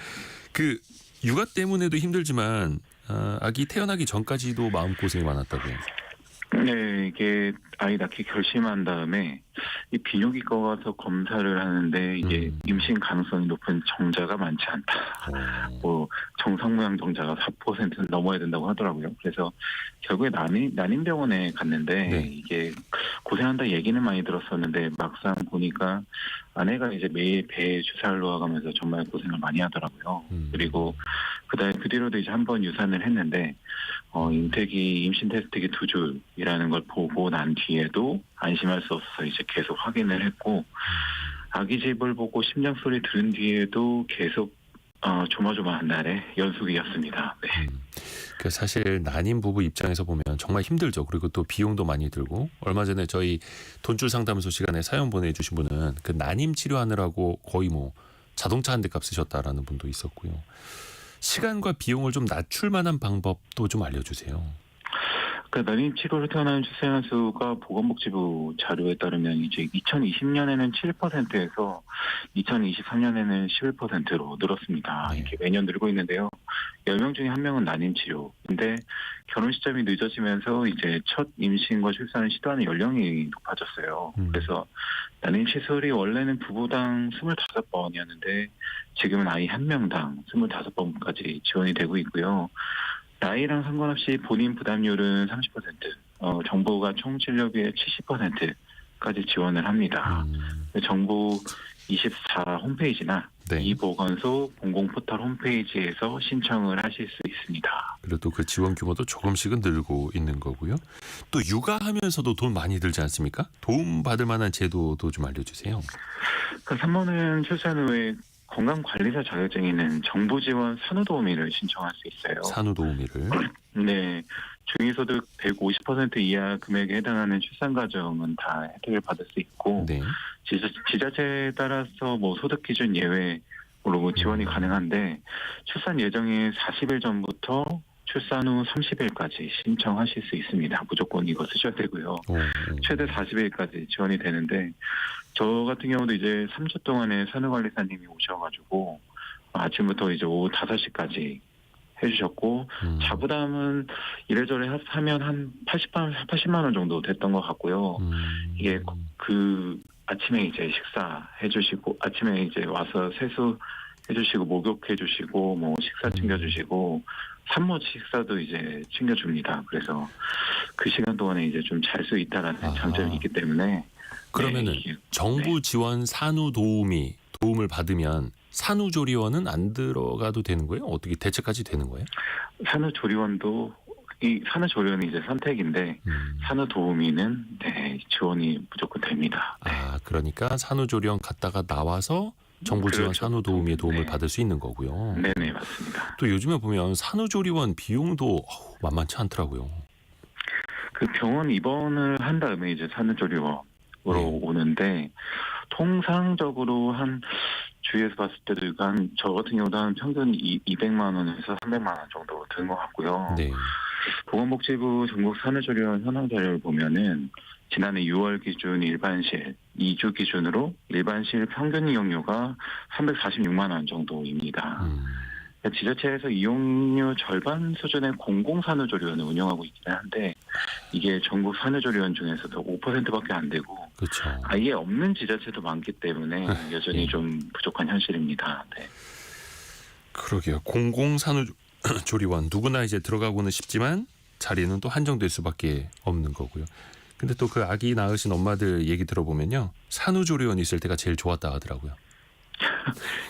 Speaker 1: 그 육아 때문에도 힘들지만 아기 태어나기 전까지도 마음 고생이 많았다고요.
Speaker 7: 네, 이게 아이 낳기 결심한 다음에 이 비뇨기과 가서 검사를 하는데 이게 임신 가능성이 높은 정자가 많지 않다. 뭐 정상 모양 정자가 4%는 넘어야 된다고 하더라고요. 그래서 결국에 난임병원에 갔는데
Speaker 1: 네.
Speaker 7: 이게 고생한다 얘기는 많이 들었었는데 막상 보니까 아내가 이제 매일 배에 주사를 놓아가면서 정말 고생을 많이 하더라고요. 그리고 그다음에 그 뒤로도 이제 한 번 유산을 했는데 임신 테스트기 2줄이라는 걸 보고 난 뒤에도 안심할 수 없어서 이제 계속 확인을 했고 아기 집을 보고 심장 소리 들은 뒤에도 계속 조마조마한 날의 연속이었습니다. 네.
Speaker 1: 그 사실 난임 부부 입장에서 보면 정말 힘들죠. 그리고 또 비용도 많이 들고 얼마 전에 저희 돈줄 상담소 시간에 사연 보내주신 분은 그 난임 치료하느라고 거의 뭐 자동차 한 대 값 쓰셨다라는 분도 있었고요. 시간과 비용을 좀 낮출 만한 방법도 좀 알려주세요.
Speaker 7: 그 난임 치료로 태어나는 출생아 수가 보건복지부 자료에 따르면 이제 2020년에는 7%에서 2023년에는 11%로 늘었습니다.
Speaker 1: 네.
Speaker 7: 이렇게 매년 늘고 있는데요. 10명 중에 1명은 난임 치료인데 결혼 시점이 늦어지면서 이제 첫 임신과 출산을 시도하는 연령이 높아졌어요. 그래서 난임 시술이 원래는 부부당 25번이었는데 지금은 아이 한 명당 25번까지 지원이 되고 있고요. 나이랑 상관없이 본인 부담률은 30%, 정부가 총 진료비의 70%까지 지원을 합니다. 정부 24 홈페이지나
Speaker 1: 네.
Speaker 7: 이보건소 공공포털 홈페이지에서 신청을 하실 수 있습니다.
Speaker 1: 그래도 그 지원 규모도 조금씩은 늘고 있는 거고요. 또 육아하면서도 돈 많이 들지 않습니까? 도움 받을 만한 제도도 좀 알려주세요.
Speaker 7: 그 산모는 출산 후에 건강관리사 자격증이 있는 정부 지원 산후도우미를 신청할 수 있어요.
Speaker 1: 산후도우미를.
Speaker 7: 네. 중위소득 150% 이하 금액에 해당하는 출산가정은 다 혜택을 받을 수 있고
Speaker 1: 네.
Speaker 7: 지자체에 따라서 뭐 소득 기준 예외로 지원이 가능한데 출산 예정일 40일 전부터 출산 후 30일까지 신청하실 수 있습니다. 무조건 이거 쓰셔야 되고요. 최대 40일까지 지원이 되는데 저 같은 경우도 이제 3주 동안에 산후관리사님이 오셔가지고 아침부터 이제 오후 5시까지 해주셨고 자부담은 이래저래 하면 한 80만 원 정도 됐던 것 같고요. 이게 그 아침에 이제 식사해주시고 아침에 이제 와서 세수해주시고 목욕해주시고 뭐 식사 챙겨주시고 산모 식사도 이제 챙겨줍니다. 그래서 그 시간 동안에 이제 좀 잘 수 있다라는 장점이 있기 때문에
Speaker 1: 그러면은
Speaker 7: 네,
Speaker 1: 정부 지원 산후도우미 도움을 받으면 산후조리원은 안 들어가도 되는 거예요? 어떻게 대체까지 되는 거예요?
Speaker 7: 산후조리원도 이 산후조리원이 이제 선택인데 산후도우미는 네, 지원이 무조건 됩니다. 네.
Speaker 1: 그러니까 산후조리원 갔다가 나와서 정부 지원
Speaker 7: 그렇죠.
Speaker 1: 산후도우미의 도움을
Speaker 7: 네.
Speaker 1: 받을 수 있는 거고요.
Speaker 7: 네네 맞습니다.
Speaker 1: 또 요즘에 보면 산후조리원 비용도 만만치 않더라고요.
Speaker 7: 그 병원 입원을 한 다음에 이제 산후조리원으로 오는데 통상적으로 한 주위에서 봤을 때도 한 저 같은 경우도 한 평균 200만 원에서 300만 원 정도 드는 것 같고요.
Speaker 1: 네.
Speaker 7: 보건복지부 전국 산후조리원 현황 자료를 보면은 지난해 6월 기준 일반실 2주 기준으로 일반실 평균 이용료가 346만 원 정도입니다. 지자체에서 이용료 절반 수준의 공공산후조리원을 운영하고 있기는 한데 이게 전국 산후조리원 중에서도 5%밖에 안 되고
Speaker 1: 그렇죠.
Speaker 7: 아예 없는 지자체도 많기 때문에 여전히 좀 부족한 현실입니다. 네.
Speaker 1: 그러게요. 공공산후조리원 누구나 이제 들어가고는 싶지만 자리는 또 한정될 수밖에 없는 거고요. 근데 또 그 아기 낳으신 엄마들 얘기 들어보면요. 산후조리원 있을 때가 제일 좋았다 하더라고요.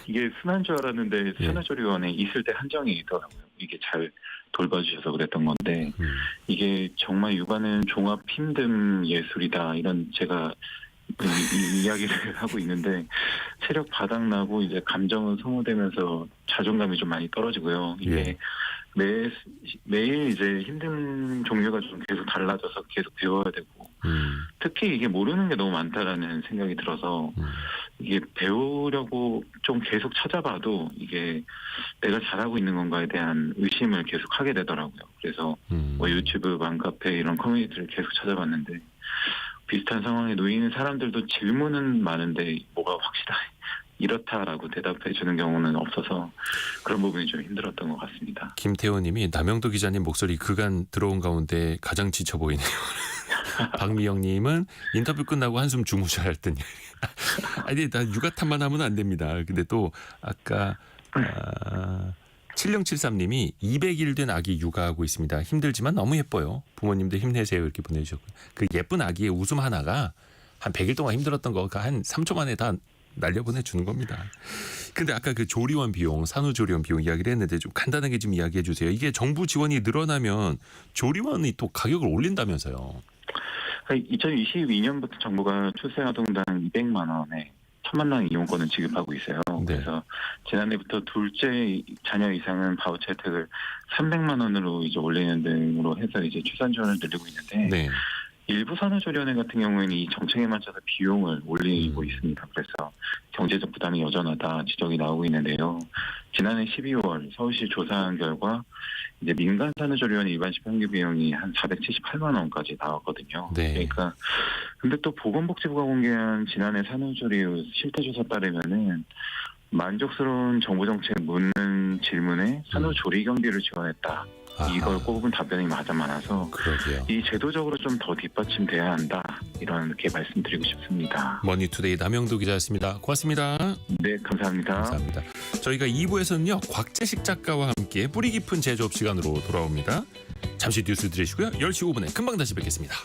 Speaker 7: 이게 순한 줄 알았는데
Speaker 1: 예.
Speaker 7: 산후조리원에 있을 때 한정이 있더라고요. 이게 잘 돌봐주셔서 그랬던 건데 이게 정말 육아는 종합 힘듦 예술이다 이런 제가 이 이야기를 하고 있는데 체력 바닥나고 이제 감정은 소모되면서 자존감이 좀 많이 떨어지고요. 이게
Speaker 1: 예.
Speaker 7: 매일 이제 힘든 종류가 좀 계속 달라져서 계속 배워야 되고 특히 이게 모르는 게 너무 많다라는 생각이 들어서 이게 배우려고 좀 계속 찾아봐도 이게 내가 잘하고 있는 건가에 대한 의심을 계속 하게 되더라고요. 그래서 뭐 유튜브, 맘카페 이런 커뮤니티를 계속 찾아봤는데 비슷한 상황에 놓이는 사람들도 질문은 많은데 뭐가 확실하게 이렇다라고 대답해 주는 경우는 없어서 그런 부분이 좀 힘들었던 것 같습니다.
Speaker 1: 김태호님이 남영도 기자님 목소리 그간 들어온 가운데 가장 지쳐 보이네요. 박미영님은 인터뷰 끝나고 한숨 주무셔야 할 듯. 아니 나 육아 탓만 하면 안 됩니다. 근데 또 아까 7073님이 200일 된 아기 육아하고 있습니다. 힘들지만 너무 예뻐요. 부모님들 힘내세요 이렇게 보내주셨고요. 그 예쁜 아기의 웃음 하나가 한 100일 동안 힘들었던 거가 한 3초 만에 다 날려보내주는 겁니다. 근데 아까 그 조리원 비용, 산후조리원 비용 이야기를 했는데 좀 간단하게 좀 이야기해 주세요. 이게 정부 지원이 늘어나면 조리원이 또 가격을 올린다면서요.
Speaker 7: 2022년부터 정부가 출생아동당 200만 원에 1000만 이용권을 지급하고 있어요.
Speaker 1: 네.
Speaker 7: 그래서 지난해부터 둘째 자녀 이상은 바우처 혜택을 300만 원으로 이제 올리는 등으로 해서 이제 출산 지원을 늘리고 있는데
Speaker 1: 네.
Speaker 7: 일부 산후조리원 같은 경우에는 이 정책에 맞춰서 비용을 올리고 있습니다. 그래서 경제적 부담이 여전하다 지적이 나오고 있는데요. 지난해 12월 서울시 조사한 결과 이제 민간 산후조리원 일반식 평균 비용이 한 478만 원까지 나왔거든요.
Speaker 1: 네.
Speaker 7: 그러니까 근데 또 보건복지부가 공개한 지난해 산후조리 실태조사 따르면은 만족스러운 정부 정책 묻는 질문에 산후조리 경비를 지원했다.
Speaker 1: 아하.
Speaker 7: 이걸 꼽은 답변이 가장 많아서
Speaker 1: 그러게요.
Speaker 7: 이 제도적으로 좀 더 뒷받침돼야 한다. 이렇게 말씀드리고 싶습니다.
Speaker 1: 머니투데이 남영도 기자였습니다. 고맙습니다.
Speaker 7: 네, 감사합니다.
Speaker 1: 감사합니다. 저희가 2부에서는요. 곽재식 작가와 함께 뿌리 깊은 제조업 시간으로 돌아옵니다. 잠시 뉴스 들으시고요. 10시 5분에 금방 다시 뵙겠습니다.